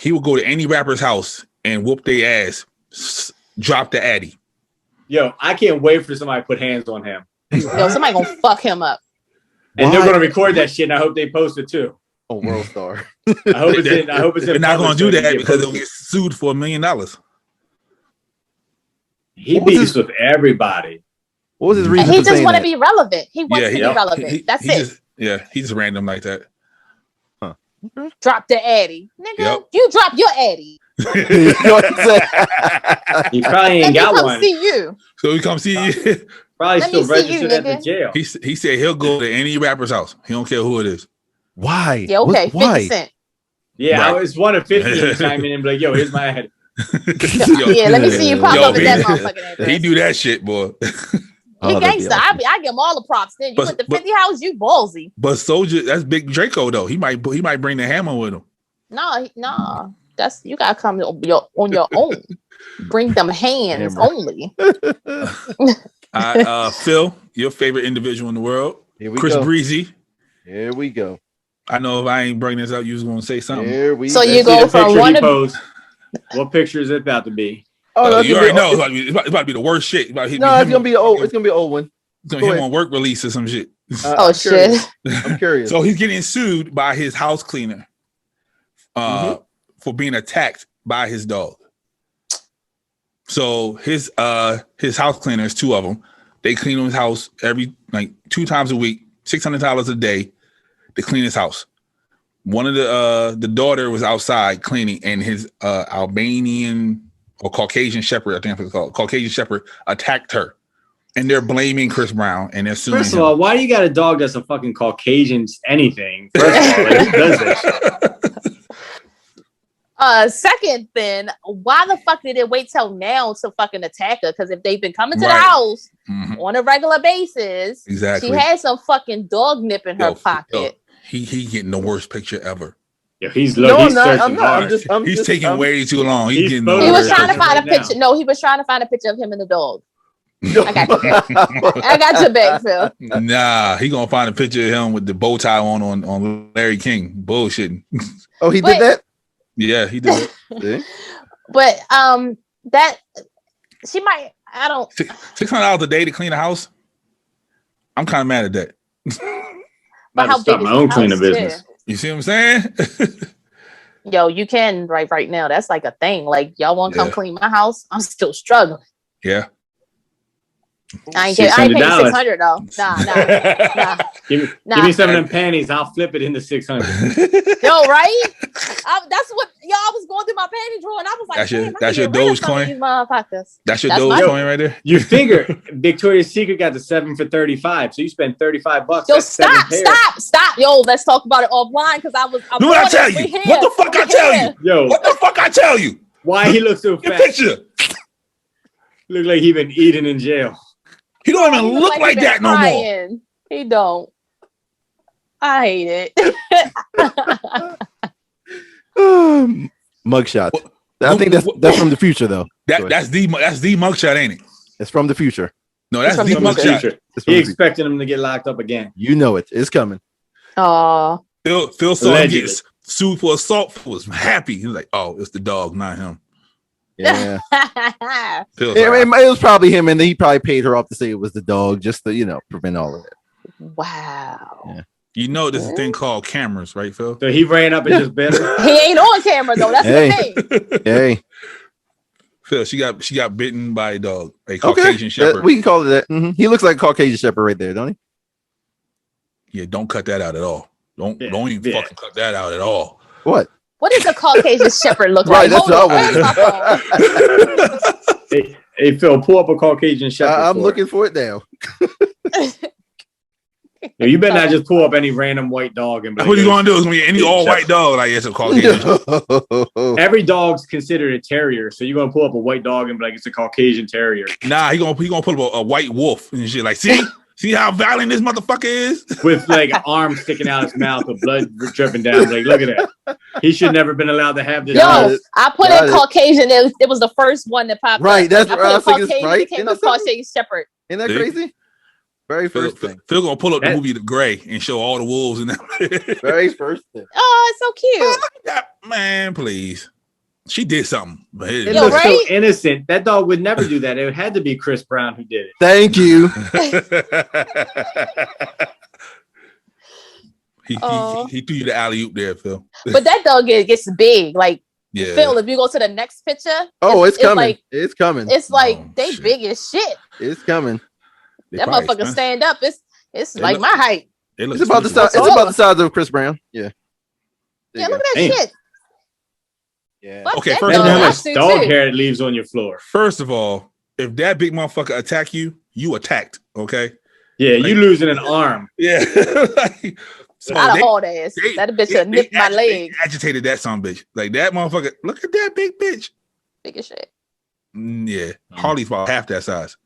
he would go to any rapper's house and whoop their ass, drop the Addy. Yo, I can't wait for somebody to put hands on him. Yo, somebody gonna fuck him up. And they're gonna record that shit, and I hope they post it too. Oh, World Star. I hope it's in. They're not gonna do that because they'll get sued for $1 million. He beats with everybody. What was his reason? And he just want to be relevant. He wants to be relevant. That's it. He's random like that. Huh. Drop the Addy, nigga. You drop your Addy. He probably ain't got one. See you. So he come see you. Probably still registered at the jail. He said he'll go to any rapper's house. He don't care who it is. Why? Yeah, okay. 50 Cent. Yeah, I was one of 50 chiming in and be like, yo, here's my Addy. Yeah, let me see you pop up in that motherfucking address. He do that shit, boy. He gangster. Awesome. I give him all the props. Then you went to 50 house, you ballsy. But Soulja, that's Big Draco though. He might bring the hammer with him. No. That's you gotta come on your own. Bring them hands only. Phil, your favorite individual in the world. Chris Breezy. Here we go. I know if I ain't bringing this up, you was gonna say something. You go from one to what picture is it about to be? Oh, you already know. It's about to be the worst shit. It's gonna be an old one. It's gonna be him on work release or some shit. Shit! I'm curious. So he's getting sued by his house cleaner for being attacked by his dog. So his house cleaners, two of them, they clean his house every 2 times a week, $600 a day. They clean his house. One of the daughter was outside cleaning, and his Albanian or Caucasian Shepherd, I think it's called Caucasian Shepherd, attacked her, and they're blaming Chris Brown and they're suing First of all, why do you got a dog that's a fucking Caucasian anything? First of all, who does that shit? Second, then why the fuck did it wait till now to fucking attack her? Because if they've been coming to the house on a regular basis, exactly, she had some fucking dog nip in her pocket. He getting the worst picture ever. Yeah, he's No, he's I'm not. searching hard. He's taking way too long. He's Getting photoshopping He was trying to right find a now. picture. No, he was trying to find a picture of him and the dog. I got your back. I got your back, Phil. Nah, he gonna find a picture of him with the bow tie on Larry King. Bullshitting. Oh, he But- did that? Yeah, he did. See? But that she might. I don't. $600 a day to clean a house. I'm kind of mad at that. But how start big my is own the cleaning house, business. You see what I'm saying? Yo, you can right now. That's like a thing. Like y'all want to come Yeah. clean my house? I'm still struggling. Yeah. I ain't paying $600. $600 though. Nah. Give me some of them panties. I'll flip it into 600. Yo, right? That's what y'all was going through my panty drawer, and I was like, That's your Dogecoin? These motherfuckers. That's your That's Dogecoin right there. You figure Victoria's Secret got the 7 for $35, so you spend $35. Yo, That's 7 pairs. stop. Yo, let's talk about it offline because I'm Do what I tell you. What the fuck I tell you? Yo, What the fuck I tell you? why he looks so Your fat? picture. Look like he been eating in jail. He don't even look like that no more. He don't. I hate it. Mugshot. I think that's from the future, though. That's the mugshot, ain't it? It's from the future. No, that's It's the from the mugshot. Future. It's from He the future. expecting him to get locked up again. You know it. It's coming. Oh, Phil saw him Allegedly. get sued for assault. Was happy. He was like, "Oh, it's the dog, not him." Yeah. Phil's it, like, it was probably him, and then he probably paid her off to say it was the dog, just to prevent all of it. wow. Yeah. you know, there's a thing called cameras, right, Phil? So he ran up and just bit her. He ain't on camera though. That's Hey. the thing. Hey, Phil, she got bitten by a dog, a okay, Caucasian shepherd. we can call it that. Mhm. He looks like a Caucasian shepherd right there, don't he? Yeah, don't cut that out at all. Don't even Yeah. fucking cut that out at all. What? What does a Caucasian shepherd look Right, like? that's what I Hold on, where's my phone? Hey, Phil, pull up a Caucasian shepherd. I'm for looking for it now. Yo, you better not just pull up any random white dog and be like, What you yo, gonna do? It's gonna be any all white dog. Like it's a Caucasian. every dog's considered a terrier, so you're gonna pull up a white dog and be like, it's a Caucasian terrier Nah, he gonna pull up a white wolf and shit. Like, see how violent this motherfucker is. with like an arm sticking out his mouth with blood dripping down. Like, look at that. He should never been allowed to have this. Yo, I put Got in it. Caucasian. It was the first one that popped Right, up. that's I what I was put thinking, Caucasian, right? became Isn't a that something? Caucasian shepherd. Isn't that See? crazy? Very first thing. Phil gonna pull up the That- movie The Gray and show all the wolves in that. Very first thing. Oh, it's so cute. Man, please. She did something. But It Yo, looks right? so innocent. That dog would never do that. It had to be Chris Brown who did it. Thank you. Oh. he threw you the alley oop there, Phil. But that dog gets big. Like Yeah. Phil, if you go to the next picture, Oh, it's coming. Like, It's coming. it's like Oh, they shit. big as shit. It's coming. They That probably motherfucker expensive. stand up. It's They like look- my height. They look It's about the size. expensive. It's about the size of Chris Brown. Yeah. There Yeah, you look go. at that Damn. shit. Yeah. Fuck Okay, that first Imagine of dog. how all- much I do dog too. hair it leaves on your floor. First of all, if that big motherfucker attack you, you attacked. Okay. Yeah, Like- you losing an arm. Yeah. Like, so I'd have they- hauled ass. they- That bitch they- have nipped they my agi- leg. they agitated that son bitch. Like that motherfucker. Look at that big bitch. Big as shit. Yeah. Harley's about half that size.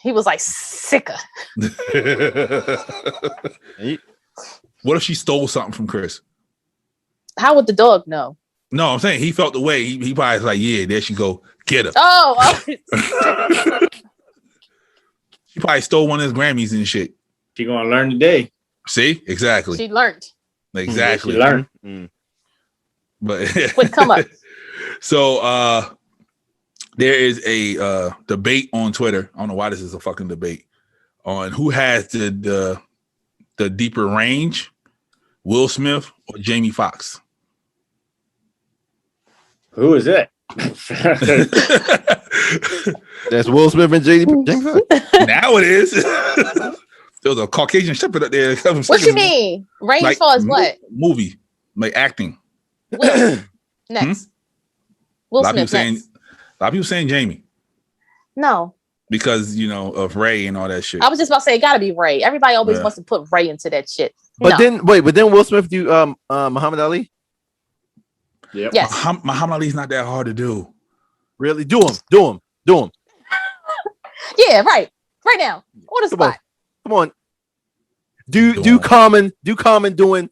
He was like sicker. What if she stole something from Chris? How would the dog know? No, I'm saying he felt the way. He probably was like, yeah, there she go. Get her. Oh, She probably stole one of his Grammys and shit. She gonna learn today. See? Exactly. she learned. Exactly. She learned. Mm. But Quick come up. So there is a debate on Twitter. I don't know why this is a fucking debate on who has the deeper range, Will Smith or Jamie Foxx. Who is it? That's Will Smith and James Fox. Now it is. There was a Caucasian shepherd up there. What you mean? Range Like, far as what? Movie, like acting. Will. Next. Will A lot of people Smith saying, next. a lot of people saying Jamie No. because of Ray and all that shit. I was just about to say it gotta be Ray. Everybody always Yeah. wants to put Ray into that shit. But No. then Will Smith do Muhammad Ali? Yep. Yes. Muhammad Ali's not that hard to do. Really? Do him. Yeah, right. Right now. On the Come on. spot. Come on. Do Common doing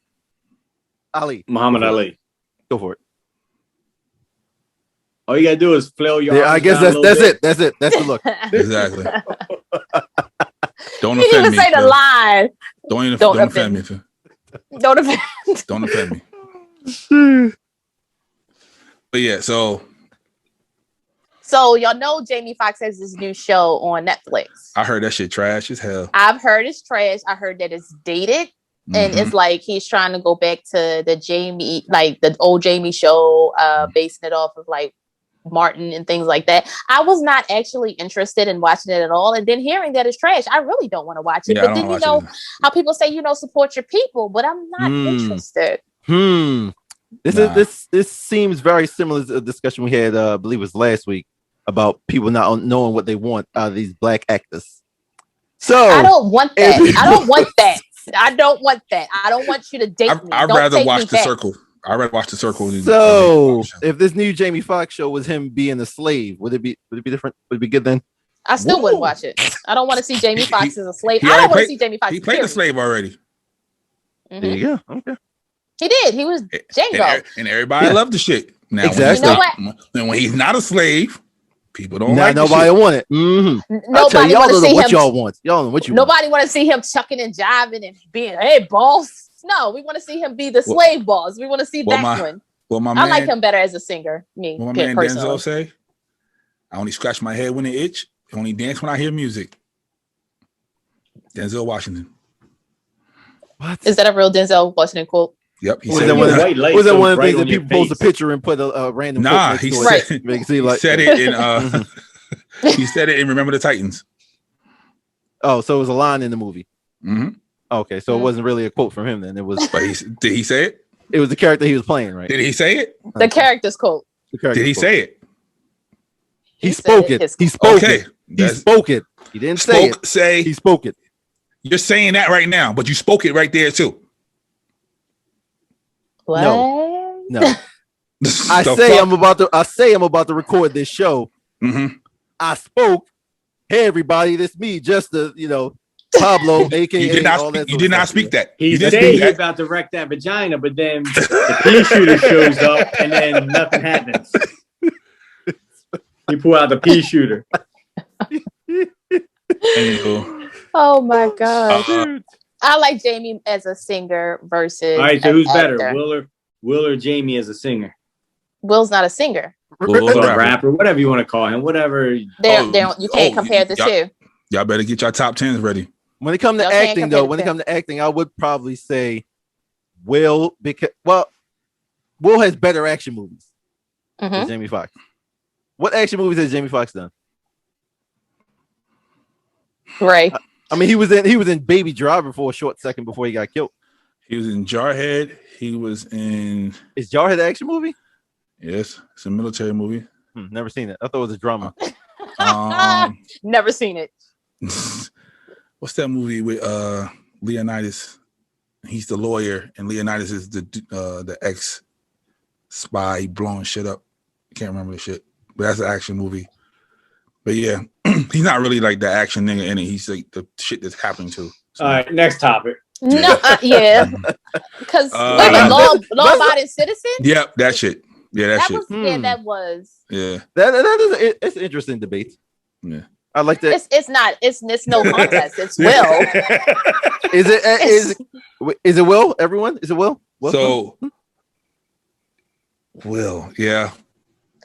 Ali. Muhammad Ali. Go for it. All you gotta do is flail your Yeah, arms I guess down a that's little bit. it. That's it. That's the look. Exactly. Don't You didn't offend even me. say the Phil. line. Don't offend me. Phil. Don't offend. Don't offend me. But yeah, so y'all know Jamie Foxx has this new show on Netflix. I heard that shit trash as hell. I've heard it's trash. I heard that it's dated. And it's like he's trying to go back to the Jamie, like the old Jamie show, basing it off of like Martin and things like that. I was not actually interested in watching it at all. And then hearing that it's trash, I really don't want to watch it. Yeah, but then you know how people say, support your people, but I'm not interested. This seems very similar to a discussion we had, I believe it was last week, about people not knowing what they want out of these black actors. So I don't want that. I don't want that. I don't want that. I don't want you to date me. I'd rather watch The Circle. I'd rather watch The Circle. So if this new Jamie Foxx show was him being a slave, would it be different? Would it be good then? I still wouldn't watch it. I don't want to see Jamie Foxx as a slave. I don't want to see Jamie Foxx. He played a slave already. Mm-hmm. There you go. Okay. He did. He was Django. And everybody loved the shit. Now, exactly. When he's not a slave, people don't like nobody want it. Mm-hmm. Nobody want to see what him. Y'all want. Y'all know what you Nobody want to see him chucking and jiving and being, hey, boss. No, we want to see him be the slave boss. We want to see that one. Well, I like him better as a singer. Me, what my man Denzel say? I only scratch my head when it itch. I only dance when I hear music. Denzel Washington. What? Is that a real Denzel Washington quote? Yep. Was that one of the things that people post a picture and put a random? Nah, he said, he said it in. He said it in Remember the Titans. Oh, so it was a line in the movie. Mm-hmm. Okay, so it wasn't really a quote from him then. It was. But did he say it? It was the character he was playing, right? Did he say it? The character's quote. Did he say it? He spoke it. He spoke it. He spoke it. He didn't say it. He spoke it. You're saying that right now, but you spoke it right there too. What? No. I say I'm about to record this show. Mm-hmm. I spoke. Hey everybody, this me, just Pablo, aka. You did not speak that. He said he's about to wreck that vagina, but then the pea shooter shows up and then nothing happens. He pull out the pea shooter. Oh my god. I like Jamie as a singer versus. All right, so who's better, Will or Jamie as a singer? Will's not a singer. Will's a rapper, whatever you want to call him, whatever. You can't compare the two. Y'all better get your top 10s ready. When it comes to acting, though, I would probably say Will, because Will has better action movies than Jamie Foxx. What action movies has Jamie Foxx done? Right. I mean, he was in Baby Driver for a short second before he got killed. He was in Jarhead. He was in. Is Jarhead an action movie? Yes, it's a military movie. Never seen it. I thought it was a drama. Never seen it. What's that movie with Leonidas? He's the lawyer, and Leonidas is the ex spy blowing shit up. Can't remember the shit, but that's an action movie. But yeah, he's not really like the action nigga in it. He's like the shit that's happening to. All right, next topic. No, yeah, because law-abiding citizen. Yep, that shit. Yeah, that shit. That was. Yeah, it's an interesting debate. Yeah, I like that. It's not. It's no contest. It's Will. Is it Will? Everyone, is it Will? So Will, yeah.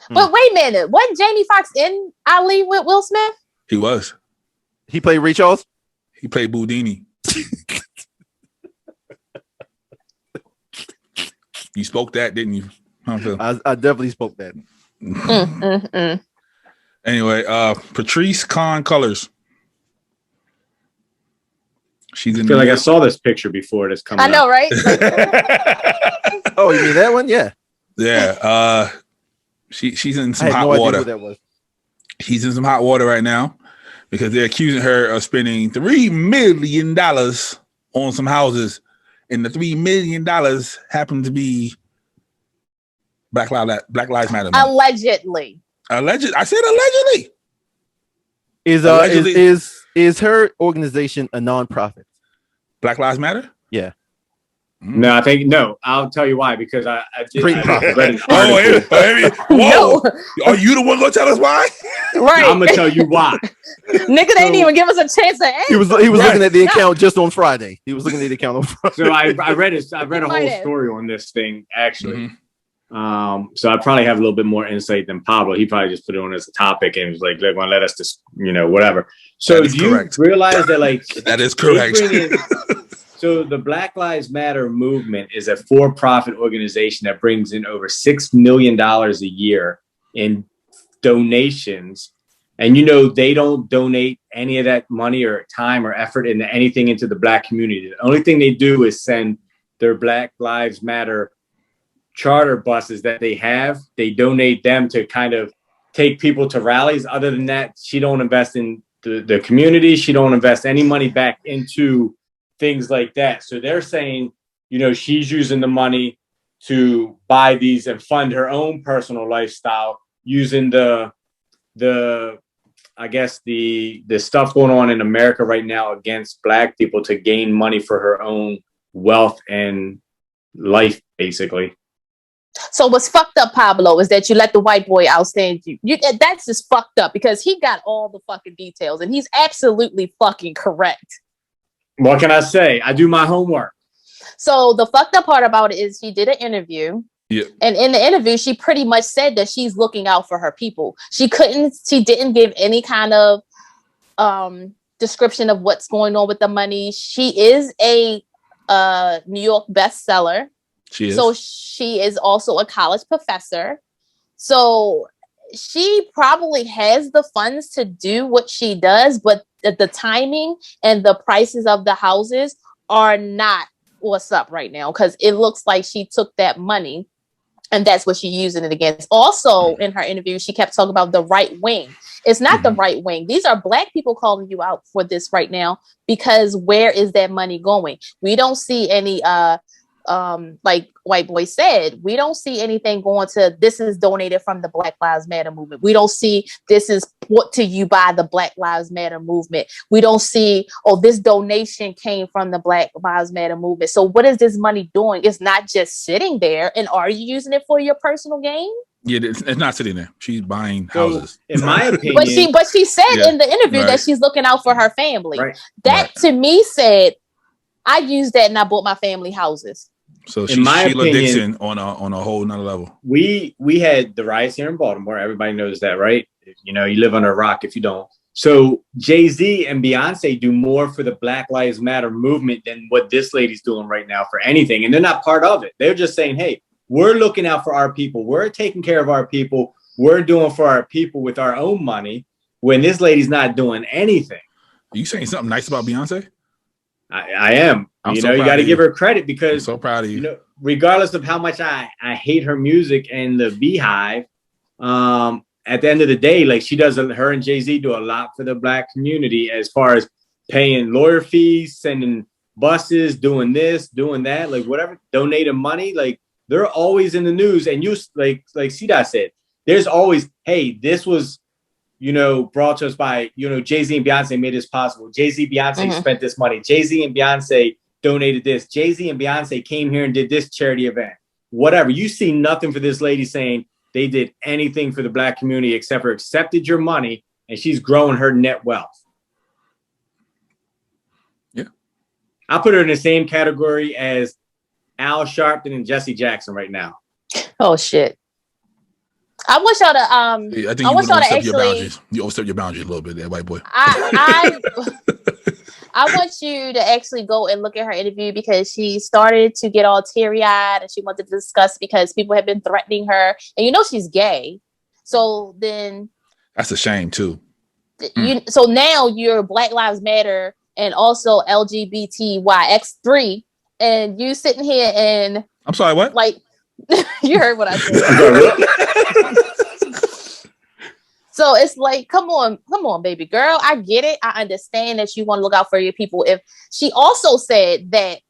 But wait a minute, wasn't Jamie Foxx in Ali with Will Smith? He was. He played Ray Charles. He played Boudini. You spoke that, didn't you? I definitely spoke that. Anyway, Patrice Khan Colors. She's in. I feel like I saw this picture before this coming. I know, right? Oh, you mean that one? Yeah. Yeah. She's in some hot water. Who that was. She's in some hot water right now because they're accusing her of spending $3 million on some houses, and the $3 million happened to be Black Lives Matter. Allegedly. I said allegedly. Is her organization a non-profit? Black Lives Matter? Yeah. No, I think no. I'll tell you why, because I read an article. Whoa! Are you the one gonna tell us why? Right. I'm gonna tell you why. Nigga didn't even give us a chance to answer. He was looking at the account just on Friday. He was looking at the account on Friday. So I read a whole story on this thing actually. So I probably have a little bit more insight than Pablo. He probably just put it on as a topic and was like, they're gonna let us just whatever. So do you realize that that is correct? So the Black Lives Matter movement is a for-profit organization that brings in over $6 million a year in donations. And, they don't donate any of that money or time or effort into anything into the Black community. The only thing they do is send their Black Lives Matter charter buses that they have. They donate them to kind of take people to rallies. Other than that, she don't invest in the community. She don't invest any money back into things like that. So they're saying, she's using the money to buy these and fund her own personal lifestyle using the I guess the stuff going on in America right now against Black people to gain money for her own wealth and life, basically. So what's fucked up, Pablo, is that you let the white boy outstand you. That's just fucked up because he got all the fucking details and he's absolutely fucking correct. What can I say? I do my homework. So the fucked up part about it is she did an interview. Yeah. And in the interview, she pretty much said that she's looking out for her people. She didn't give any kind of description of what's going on with the money. She is a New York bestseller. She is. So she is also a college professor. So she probably has the funds to do what she does, but the timing and the prices of the houses are not what's up right now, because it looks like she took that money and that's what she's using it against. Also, in her interview, she kept talking about the right wing. It's not the right wing. These are Black people calling you out for this right now, because where is that money going? We don't see any like White Boy said, we don't see anything going to this is donated from the Black Lives Matter movement. We don't see this is put to you by the Black Lives Matter movement. We don't see, this donation came from the Black Lives Matter movement. So what is this money doing? It's not just sitting there. And are you using it for your personal gain? Yeah, it's not sitting there. She's buying houses. In my opinion, but she said in the interview that she's looking out for her family. Right. That to me said, I used that and I bought my family houses. So she's Sheila Dixon on a whole nother level. We had the riots here in Baltimore. Everybody knows that, right? You live under a rock if you don't. So Jay-Z and Beyonce do more for the Black Lives Matter movement than what this lady's doing right now for anything. And they're not part of it. They're just saying, hey, we're looking out for our people. We're taking care of our people. We're doing for our people with our own money, when this lady's not doing anything. Are you saying something nice about Beyonce? I am. You got to give her credit, because I'm so proud of you. Regardless of how much I hate her music and the Beehive, at the end of the day, like her and Jay-Z do a lot for the Black community as far as paying lawyer fees, sending buses, doing this, doing that, like whatever, donating money. Like they're always in the news. And you like C-Dot said, there's always, hey, this was, brought to us by, Jay-Z and Beyonce made this possible. Jay-Z, Beyonce spent this money. Jay-Z and Beyonce donated this. Jay-Z and Beyonce came here and did this charity event. Whatever. You see nothing for this lady saying they did anything for the Black community except for accepted your money, and she's growing her net wealth. Yeah. I put her in the same category as Al Sharpton and Jesse Jackson right now. Oh, shit. I want y'all to I think you want to overstep your boundaries. You overstep your boundaries a little bit there, white boy. I want you to actually go and look at her interview, because she started to get all teary-eyed and she wanted to discuss because people have been threatening her, and she's gay. So then that's a shame too. So now you're Black Lives Matter and also LGBTYX3, and you sitting here and I'm sorry, what? Like you heard what I said. So it's like, come on, baby girl. I get it. I understand that you want to look out for your people. If she also said that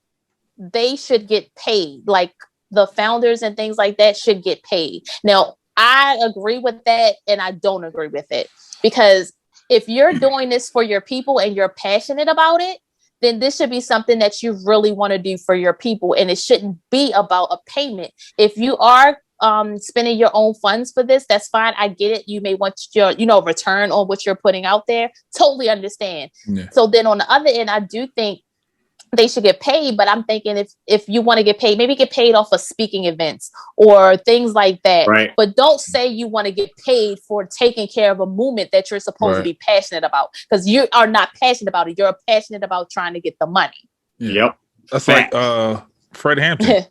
they should get paid, like the founders and things like that should get paid. Now, I agree with that and I don't agree with it, because if you're doing this for your people and you're passionate about it, then this should be something that you really want to do for your people. And it shouldn't be about a payment. If you are spending your own funds for this, that's fine. I get it. You may want your, return on what you're putting out there. Totally understand. Yeah. So then on the other end, I do think they should get paid, but I'm thinking if you want to get paid, maybe get paid off of speaking events or things like that. Right. But don't say you want to get paid for taking care of a movement that you're supposed to be passionate about, because you are not passionate about it. You're passionate about trying to get the money. Yeah. Yep. That's like Fred Hampton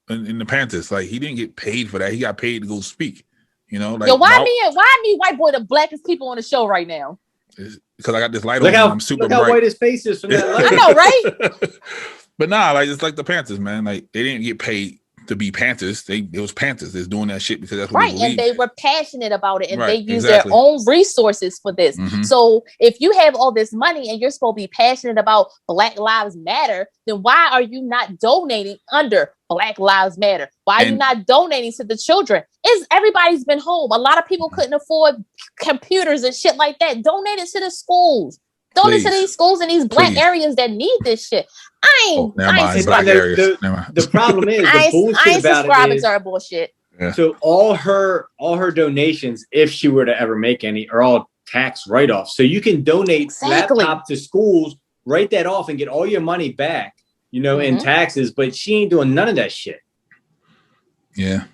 in the Panthers. Like, he didn't get paid for that. He got paid to go speak. Like, why me white boy the blackest people on the show right now? Because I got this light on. I'm super bright. Look how white his face is from that light. I know, right? But nah, like, it's like the Panthers, man. Like, they didn't get paid to be Panthers. It was Panthers that's doing that shit because that's what they believe. And they were passionate about it, and they use their own resources for this. Mm-hmm. So if you have all this money and you're supposed to be passionate about Black Lives Matter, then why are you not donating under Black Lives Matter? Why are you not donating to the children? Everybody's been home. A lot of people couldn't afford computers and shit like that. Donate it to the schools. Donate to these schools in these black areas that need this shit. The problem is the bullshit about it is to bullshit. Yeah. So all her donations, if she were to ever make any, are all tax write-offs. So you can donate laptop to schools, write that off, and get all your money back, in taxes. But she ain't doing none of that shit. Yeah.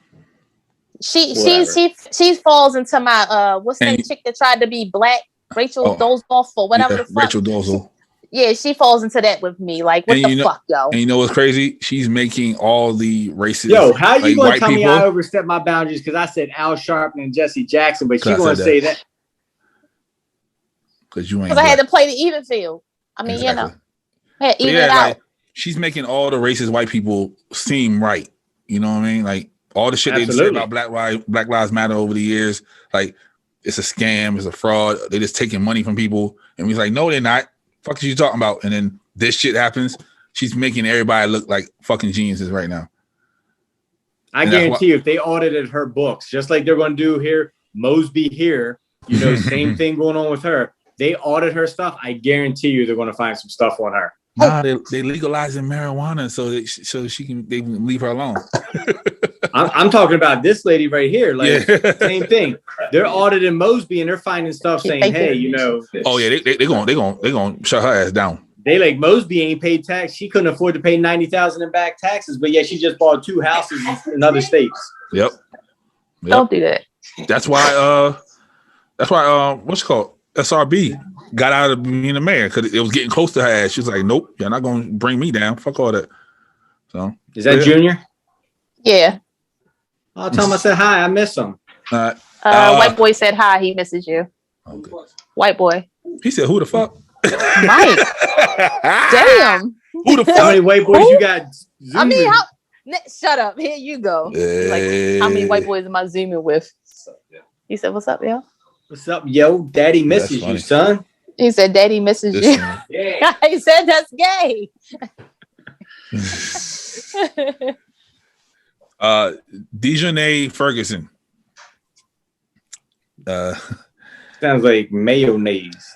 She falls into my what's that chick that tried to be black? Rachel Dolezal or whatever the fuck. Rachel Dolezal. Yeah, she falls into that with me. Like, what the fuck, yo? And you know what's crazy? She's making all the racist. Yo, how you gonna tell me I overstepped my boundaries because I said Al Sharpton and Jesse Jackson, but she gonna say that? Because you ain't. Because I had to play the even field. I mean, even it out. Like, she's making all the racist white people seem right. You know what I mean? Like, all the shit they say about Black Lives Matter over the years, like, it's a scam, it's a fraud. They're just taking money from people. And we're like, no, they're not. Fuck are you talking about? And then this shit happens. She's making everybody look like fucking geniuses right now. I guarantee you, if they audited her books, just like they're going to do here, Mosby here, same thing going on with her. They audit her stuff. I guarantee you they're going to find some stuff on her. Nah, they legalizing marijuana so they can leave her alone. I'm talking about this lady right here. Like, same thing. They're auditing Mosby and they're finding stuff saying, hey, Oh yeah, they going shut her ass down. They like Mosby ain't paid tax. She couldn't afford to pay $90,000 in back taxes, but yet she just bought 2 houses in other states. Yep. Don't do that. That's why what's it called? SRB got out of being a mayor because it was getting close to her ass. She was like, nope, you're not gonna bring me down. Fuck all that. So is that Junior? Yeah. I'll tell him I said hi. I miss him. White boy said hi. He misses you. Okay. White boy. He said, who the fuck? Mike. Damn. Who the fuck? How many white boys you got? I mean, shut up. Here you go. Like, how many white boys am I zooming with? He said, what's up, yo? What's up, yo? Daddy misses you, son. He said, Daddy misses you. Yeah. He said that's gay. Dejanay Ferguson. Sounds like mayonnaise.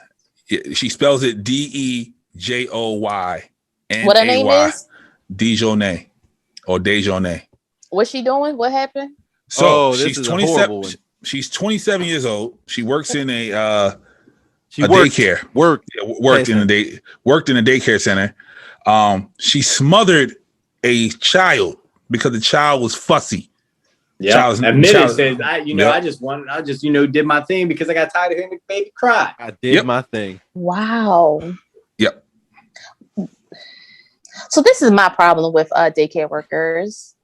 Yeah, she spells it DEJOY. What her name is? Dejanay or Dejanay. What's she doing? What happened? So she's 27. She's 27 years old. She works in a daycare. Worked in a daycare center. She smothered a child because the child was fussy. Yeah, admitted. I just did my thing because I got tired of hearing the baby cry. I did my thing. Wow. Yep. So this is my problem with daycare workers.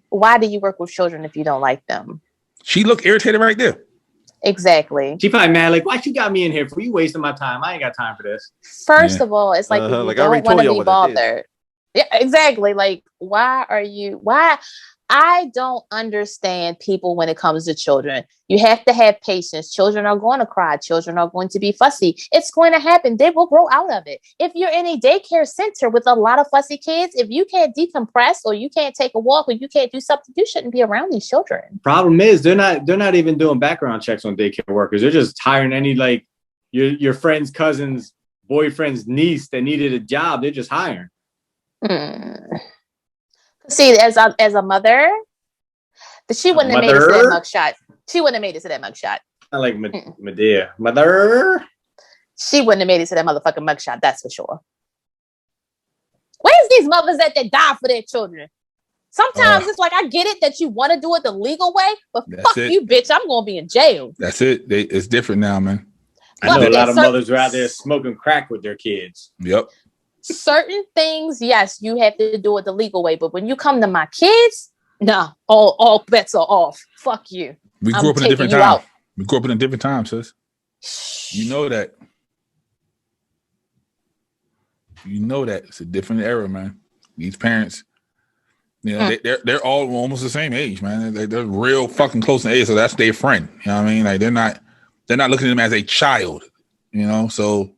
Why do you work with children if you don't like them? She looked irritated right there. Exactly. She probably mad, like, why you got me in here for? You wasting my time. I ain't got time for this. First of all, it's like, you don't want to be bothered. Yeah, exactly. Like, why? I don't understand people when it comes to children. You have to have patience. Children are going to cry. Children are going to be fussy. It's going to happen. They will grow out of it. If you're in a daycare center with a lot of fussy kids, if you can't decompress or you can't take a walk or you can't do something, you shouldn't be around these children. Problem is, they're not even doing background checks on daycare workers. They're just hiring any, like, your friend's cousin's boyfriend's niece that needed a job. They're just hiring. See, as a mother, she wouldn't have made it to that mugshot. She wouldn't have made it to that mugshot. I like Medea. Mother. She wouldn't have made it to that motherfucking mugshot. That's for sure. Where's these mothers that die for their children? Sometimes it's like, I get it that you want to do it the legal way, but fuck you, bitch. I'm going to be in jail. That's it. It's different now, man. I know a lot of mothers are out there smoking crack with their kids. Yep. Certain things, yes, you have to do it the legal way, but when you come to my kids, no, all bets are off. Fuck you. We grew up in a different time. We grew up in a different time, sis. You know that. You know that. It's a different era, man. These parents, you know, they're all almost the same age, man. They're real fucking close in age, so that's their friend. You know what I mean? Like they're not looking at them as a child, you know. So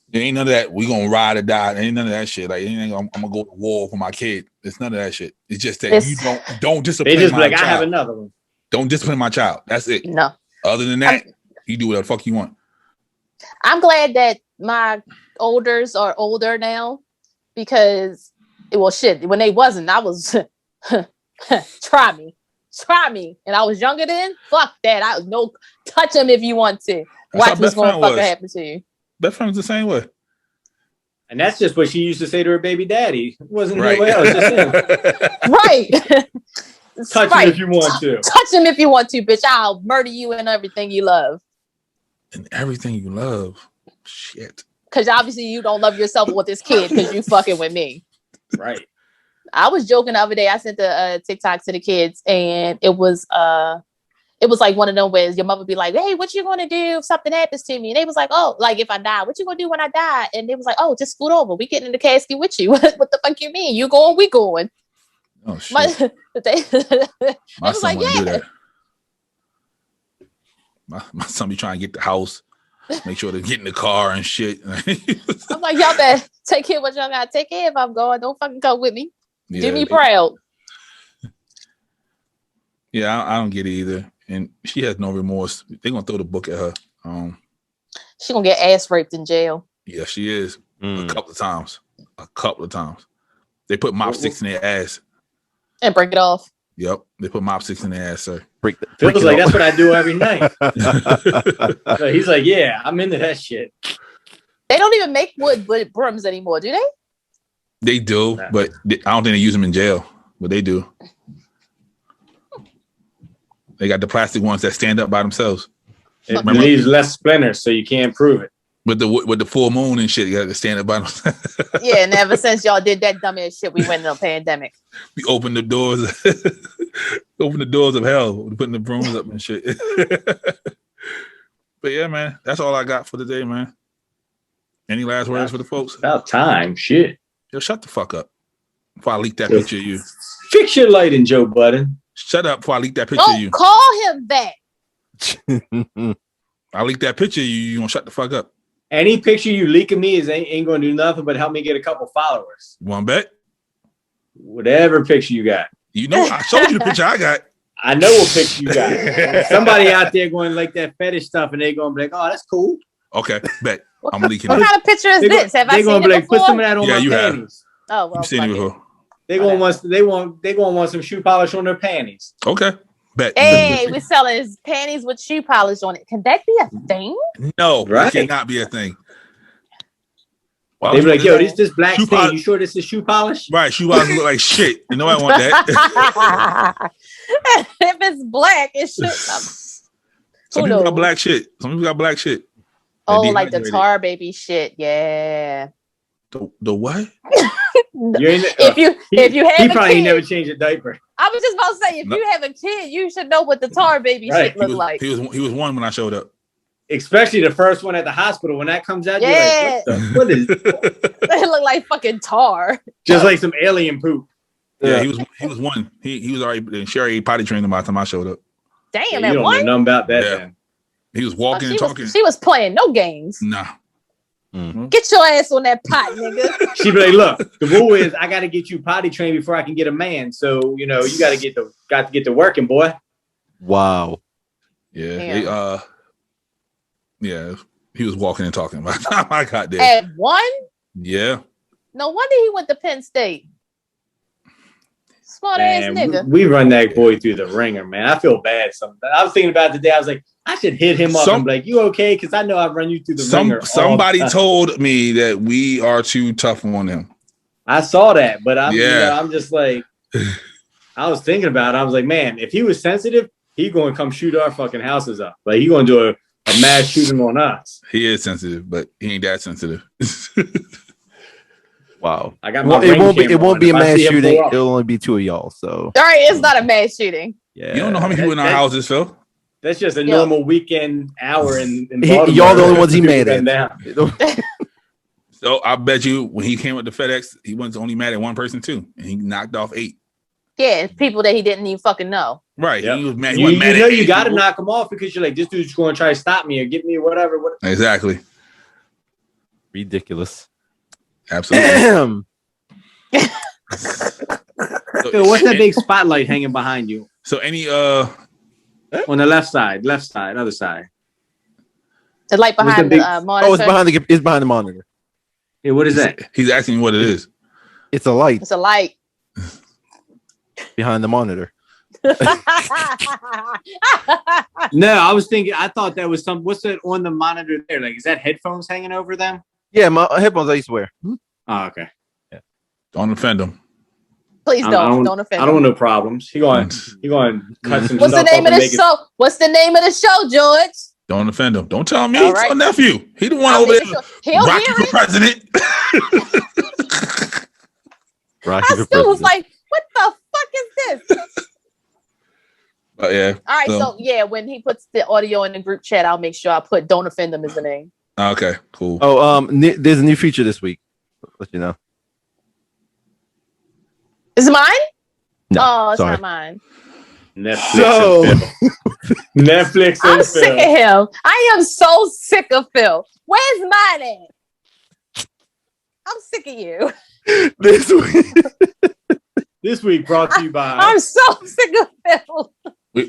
there ain't none of that. We gonna ride or die. There ain't none of that shit. Like I'm gonna go to war for my kid. It's none of that shit. It's just that you don't discipline. They just my like, child. I have another one. Don't discipline my child. That's it. No. Other than that, you do whatever the fuck you want. I'm glad that my olders are older now because, well, shit, when they wasn't, I was try me. And I was younger then. Fuck that. I was no touch them if you want to. Watch what's going to fucking happen to you. Best friend was the same way. And that's just what she used to say to her baby daddy. It wasn't right. nobody else. Just him. Right. Touch him if you want to. Touch him if you want to, bitch. I'll murder you and everything you love. And everything you love. Shit. Because obviously you don't love yourself with this kid because you fucking with me. Right. I was joking the other day. I sent the TikTok to the kids, and it was like one of them where your mother would be like, "Hey, what you gonna do if something happens to me?" And they was like, "Oh, like if I die, what you gonna do when I die?" And they was like, "Oh, just scoot over. We getting in the casket with you." What the fuck you mean? You going? We going? Oh shit! My son like, wouldn't do that. My son be trying to get the house, make sure to get in the car and shit. I'm like, y'all better take care of what y'all gotta take care of. I'm going. Don't fucking come with me. Yeah, Do me proud. Yeah, I don't get it either. And she has no remorse. They're gonna throw the book at her. She gonna get ass raped in jail. Yeah, she is. A couple of times. They put mop sticks in their ass. And break it off. Yep. They put mop sticks in their ass, sir. Feels like that's what I do every night. So he's like, yeah, I'm into that shit. They don't even make wood brooms anymore, do they? They do, but I don't think they use them in jail. But they do. They got the plastic ones that stand up by themselves. It leaves less splinters, so you can't prove it. With the full moon and shit, you got to stand up by themselves. Yeah, and ever since y'all did that dumbass shit, we went in a pandemic. We opened the doors, of hell, putting the brooms up and shit. But yeah, man, that's all I got for today, man. Any last words for the folks? About time, shit. Yo, shut the fuck up before I leak that picture of you. Fix your lighting, Joe Budden. Shut up before I leak that picture of you. Don't call him that. I leak that picture of you. You gonna shut the fuck up? Any picture you leak of me ain't gonna do nothing but help me get a couple followers. One bet. Whatever picture you got. You know, I showed you the picture I got. I know what picture you got. Somebody out there going like that fetish stuff, and they gonna be like, "Oh, that's cool." Okay, bet. I'm leaking what it. What kind of picture is this? Have I seen it like, before? Put some of that on my panties. Oh, well, you've seen it before. They gonna want some shoe polish on their panties. Okay, bet. Hey, we're selling his panties with shoe polish on it. Can that be a thing? No, right? It cannot be a thing. They be like, "Yo, this black stain. You sure this is shoe polish?" Right, shoe polish look like shit. You know I want that. If it's black, it should. Some people got black shit. Some people got black shit. Oh, like the tar baby shit. Yeah. The what? If you have he probably never changed a diaper. I was just about to say, if you have a kid, you should know what the tar baby shit look like. He was one when I showed up. Especially the first one at the hospital. When that comes out, yeah. You're like, what is They look like fucking tar. Just like some alien poop. Yeah, he was one. He was already Sherry potty trained him by the time I showed up. Damn, you don't know nothing about that, man. He was walking and talking. She was playing no games. Nah. Mm-hmm. Get your ass on that pot, nigga. She be like, look, the rule is I got to get you potty trained before I can get a man. So, you got to get to working, boy. Wow. Yeah. Yeah. He was walking and talking by the time I got there. At 1? Yeah. No wonder he went to Penn State. Smart ass nigga. We run that boy through the ringer, man. I feel bad sometimes. I was thinking about it today. I was like, I should hit him up and be like, you okay? Because I know I run you through the ringer. Somebody told me that we are too tough on him. I saw that, but I'm just like, I was thinking about it. I was like, man, if he was sensitive, he going to come shoot our fucking houses up. Like, he going to do a mass shooting on us. He is sensitive, but he ain't that sensitive. Wow. I got my it won't be a mass shooting. It'll only be 2 of y'all. So all right, it's not a mass shooting. Yeah. You don't know how many people in our houses, Phil. That's just a normal weekend hour in Baltimore. Y'all the only ones he mad at. So I bet you when he came with the FedEx, he wasn't only mad at one person too, and he knocked off 8. Yeah, people that he didn't even fucking know. Right. Yep. He was mad. You know you got to knock him off because you're like, this dude's going to try to stop me or get me or whatever. Exactly. Ridiculous. Absolutely. Phil, what's that big spotlight hanging behind you? So any on the left side, other side. The light behind the monitor. Oh, it's behind the monitor. Yeah, what is that? He's asking what it is. It's a light. It's a light behind the monitor. No, I was thinking. I thought that was some. What's that on the monitor there? Like, is that headphones hanging over them? Yeah, my headphones I used to wear. Oh, okay. Yeah. Don't offend him. Please don't offend him. I don't want no problems. He going to cut some. What's the name of the show? What's the name of the show, George? Don't offend him. Don't tell me. All right. Tell nephew. He the one over there. Rocky for president. Rocky I still was like, what the fuck is this? Yeah. All right. So yeah, when he puts the audio in the group chat, I'll make sure I put "Don't offend him" as the name. Okay. Cool. Oh, there's a new feature this week. Let you know. Is it mine? No, oh, it's sorry. not mine. Netflix and I'm sick of him. I am so sick of Phil. Where's mine at? I'm sick of you. This week brought to you by. I'm so sick of Phil.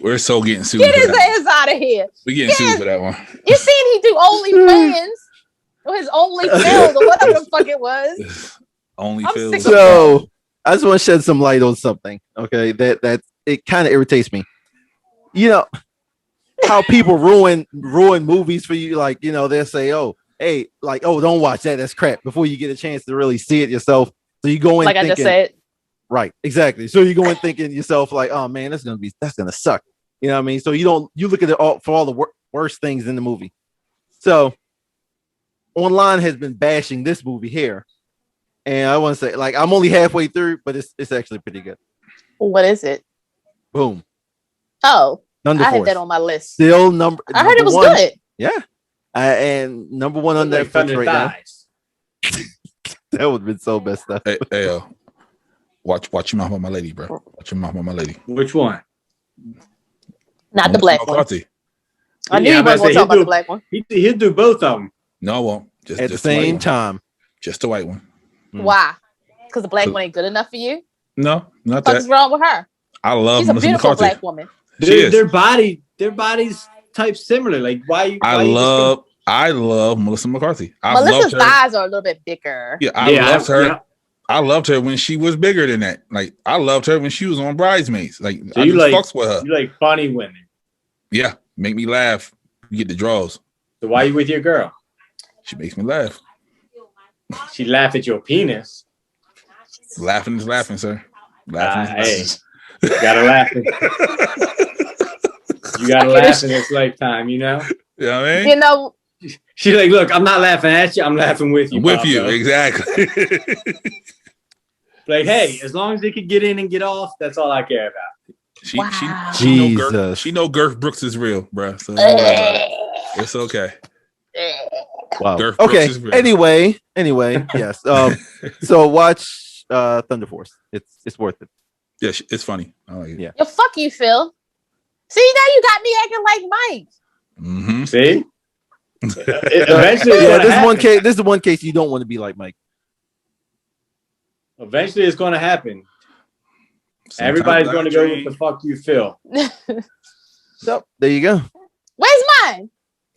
We're so getting sued. Get his ass out of here. We're getting sued for that one. You seen he do OnlyFans or his OnlyFans or whatever the fuck it was. OnlyFans. So I just want to shed some light on something. Okay, that it kind of irritates me. You know how people ruin movies for you. Like, you know, they'll say, "Oh, hey, like, oh, don't watch that. That's crap." Before you get a chance to really see it yourself, so you go in like thinking, I just said. Right, exactly. So you go in thinking yourself like, "Oh man, that's gonna suck." You know what I mean? So you look at it all for all the worst things in the movie. So online has been bashing this movie here, and I want to say, like, I'm only halfway through, but it's actually pretty good. What is it? Boom. Oh, Thunder I Force. had that on my list. Still number. I heard it was one. good. Yeah, and number one on like Netflix right thighs. now. That would have been so messed up. Hey, watch your mouth on my lady, bro. Watch your mouth on my lady. Which one? Not the black one. I knew you weren't going to talk about the black one. He'll do both of them. No, I won't. Just at the same time. Just the white one. Why? Because the black one ain't good enough for you? No, not that. What's wrong with her? I love She's a Melissa beautiful McCarthy. black woman. Their bodies type similar. Like, why? I love Melissa McCarthy. Melissa's thighs are a little bit bigger. Yeah, I loved her. Yeah. I loved her when she was bigger than that. Like, I loved her when she was on Bridesmaids. Like, so I just fucks with her. You like funny women. Yeah, make me laugh. You get the draws. So why are you with your girl? She makes me laugh. She laugh at your penis. Laughing is laughing, sir. Laughing is laughing. You gotta laugh. You gotta laugh in this lifetime, you know? You know what I mean? You know, she's like, look, I'm not laughing at you, I'm laughing with you. With you, exactly. Like, hey, as long as they could get in and get off, that's all I care about. She know Girth Brooks is real, bro. So it's okay. Wow. Girth okay. Brooks is real. Anyway, yes. So watch Thunder Force. It's worth it. Yeah, it's funny. I like it. Yeah. Yo, fuck you, Phil. See, now you got me acting like Mike. Mm-hmm. See? Eventually, this is the one case you don't want to be like Mike. Eventually, it's going to happen. Everybody's going to go with the fuck you, Phil. So there you go. Where's mine?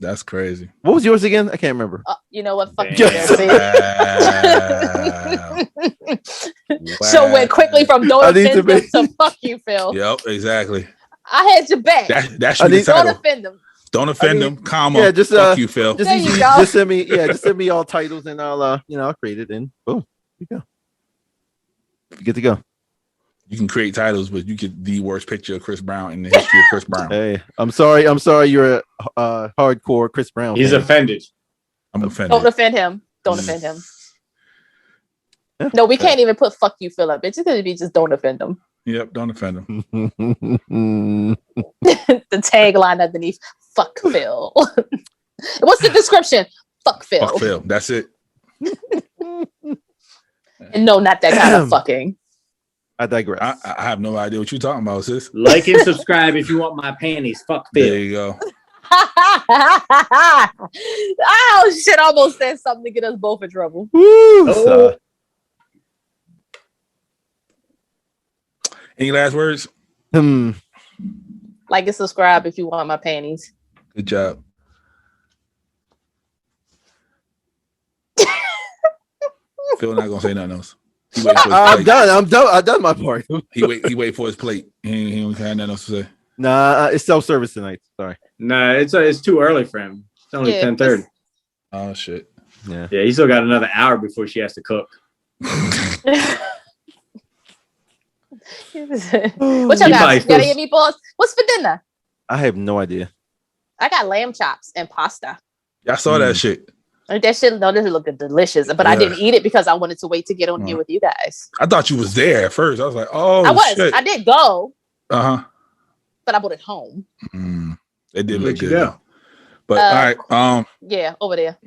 That's crazy. What was yours again? I can't remember. You know what? Fuck you, Yes. Phil. So went quickly from don't offend them to fuck you, Phil. Yep, exactly. I had your back. That should be the title. Don't offend them. Don't offend them, comma. Yeah, just fuck you, Phil. Just send me all titles and I'll I'll create it and boom, you go. You get to go. You can create titles, but you get the worst picture of Chris Brown in the history of Chris Brown. Hey, I'm sorry. You're a hardcore Chris Brown. He's offended. I'm offended. Don't offend him. Don't offend him. No, we can't even put "fuck you, Phil" up. It's gonna be just "don't offend him." Yep, don't offend him. The tagline underneath: "Fuck Phil." What's the description? Fuck Phil. Fuck Phil. That's it. And no, not that kind of fucking. I digress. I have no idea what you're talking about, sis. Like and subscribe if you want my panties. Fuck Phil. There you go. Oh shit! I almost said something to get us both in trouble. Woo, Any last words? Like and subscribe if you want my panties. Good job. Phil not gonna say nothing else. I'm done. I've done my part. He wait for his plate. He don't have nothing else to say. Nah, it's self-service tonight. Sorry. Nah, it's too early for him. It's only 10:30. Oh shit. Yeah, he still got another hour before she has to cook. What y'all got? You gotta get meatballs. What's for dinner? I have no idea. I got lamb chops and pasta. I saw that shit. That shit, no, this is looking delicious. But I didn't eat it because I wanted to wait to get on here with you guys. I thought you was there at first. I was like, oh, I was. shit. I did go. But I bought it home. It did look good. Though. But all right. Yeah, over there.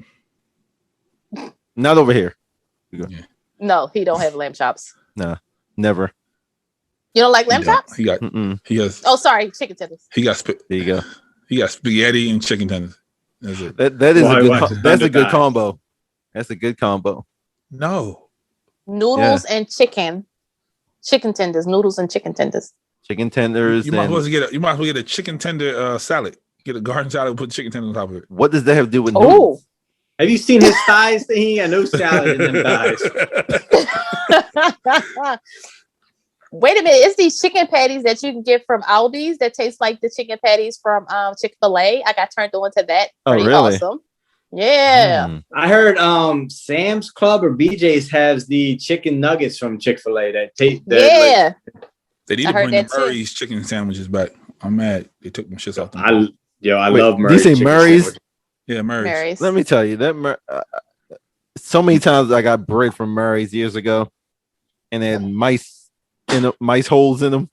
Not over here. Yeah. No, he don't have lamb chops. No, never. You don't like lamb chops? He has. Oh, sorry, chicken tenders. He got there you go. He got spaghetti and chicken tenders. That's it. That's a good combo. That's a good combo. No. Noodles and chicken tenders. Noodles and chicken tenders. Chicken tenders. You might as well get a chicken tender salad. Get a garden salad and put chicken tenders on top of it. What does that have to do with noodles? Have you seen his thighs? He got no salad in them thighs. Wait a minute, it's these chicken patties that you can get from Aldi's that taste like the chicken patties from Chick-fil-A. I got turned on to that. Pretty awesome. Yeah. I heard Sam's Club or BJ's has the chicken nuggets from Chick-fil-A that taste. Yeah. They need to bring the Murray's chicken sandwiches back. I'm mad. They took them shits off them. I love Murray's. Do you say Murray's? Sandwich. Yeah, Murray's. Let me tell you that so many times I got bread from Murray's years ago, and they had mice holes in them.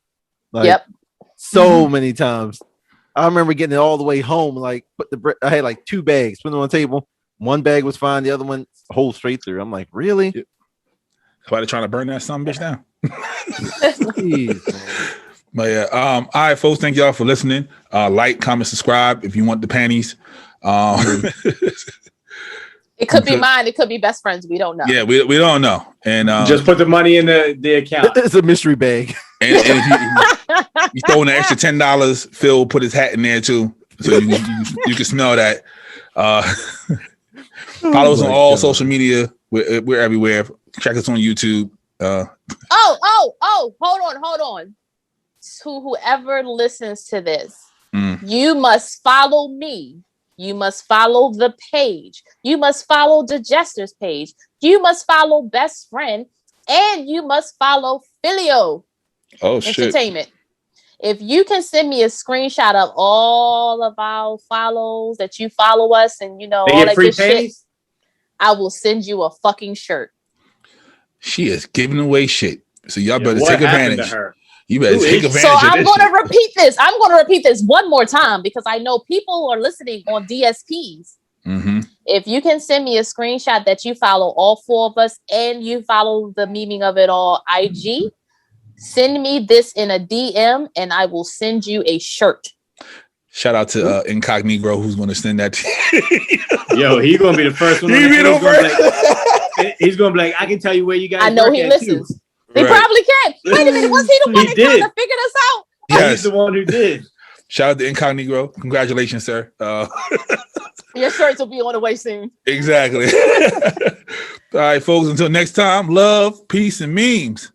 Like, so many times. I remember getting it all the way home. Like, put the bread. I had like 2 bags, put them on the table. One bag was fine. The other one hole straight through. I'm like, really? Yeah. Why they trying to burn that son bitch down? But yeah, all right, folks. Thank y'all for listening. Like, comment, subscribe if you want the panties. It could be mine. It could be best friends. We don't know. Yeah, we don't know. And just put the money in the account. It's a mystery bag. And if you throw in an extra $10, Phil put his hat in there too, so you can smell that. Follow us on all social media. We're everywhere. Check us on YouTube. Hold on. To whoever listens to this, you must follow me. You must follow the page. You must follow the Jester's page. You must follow Best Friend. And you must follow Filio Entertainment. If you can send me a screenshot of all of our follows that you follow us and all that good shit, I will send you a fucking shirt. She is giving away shit. So y'all better take advantage. You better take advantage. So I'm going to repeat this. I'm going to repeat this one more time because I know people are listening on DSPs. If you can send me a screenshot that you follow all 4 of us and you follow the memeing of it all IG, send me this in a DM and I will send you a shirt. Shout out to Incognito who's going to send that to you. Yo, he's going to be the first one. He's going to be like, I can tell you where you guys. I know he listens. Too. He probably can. Wait a minute, was he the one that kind of figured us out? Yes. He's the one who did. Shout out to Incognito. Congratulations, sir. Your shirts will be on the way soon. Exactly. All right, folks. Until next time, love, peace, and memes.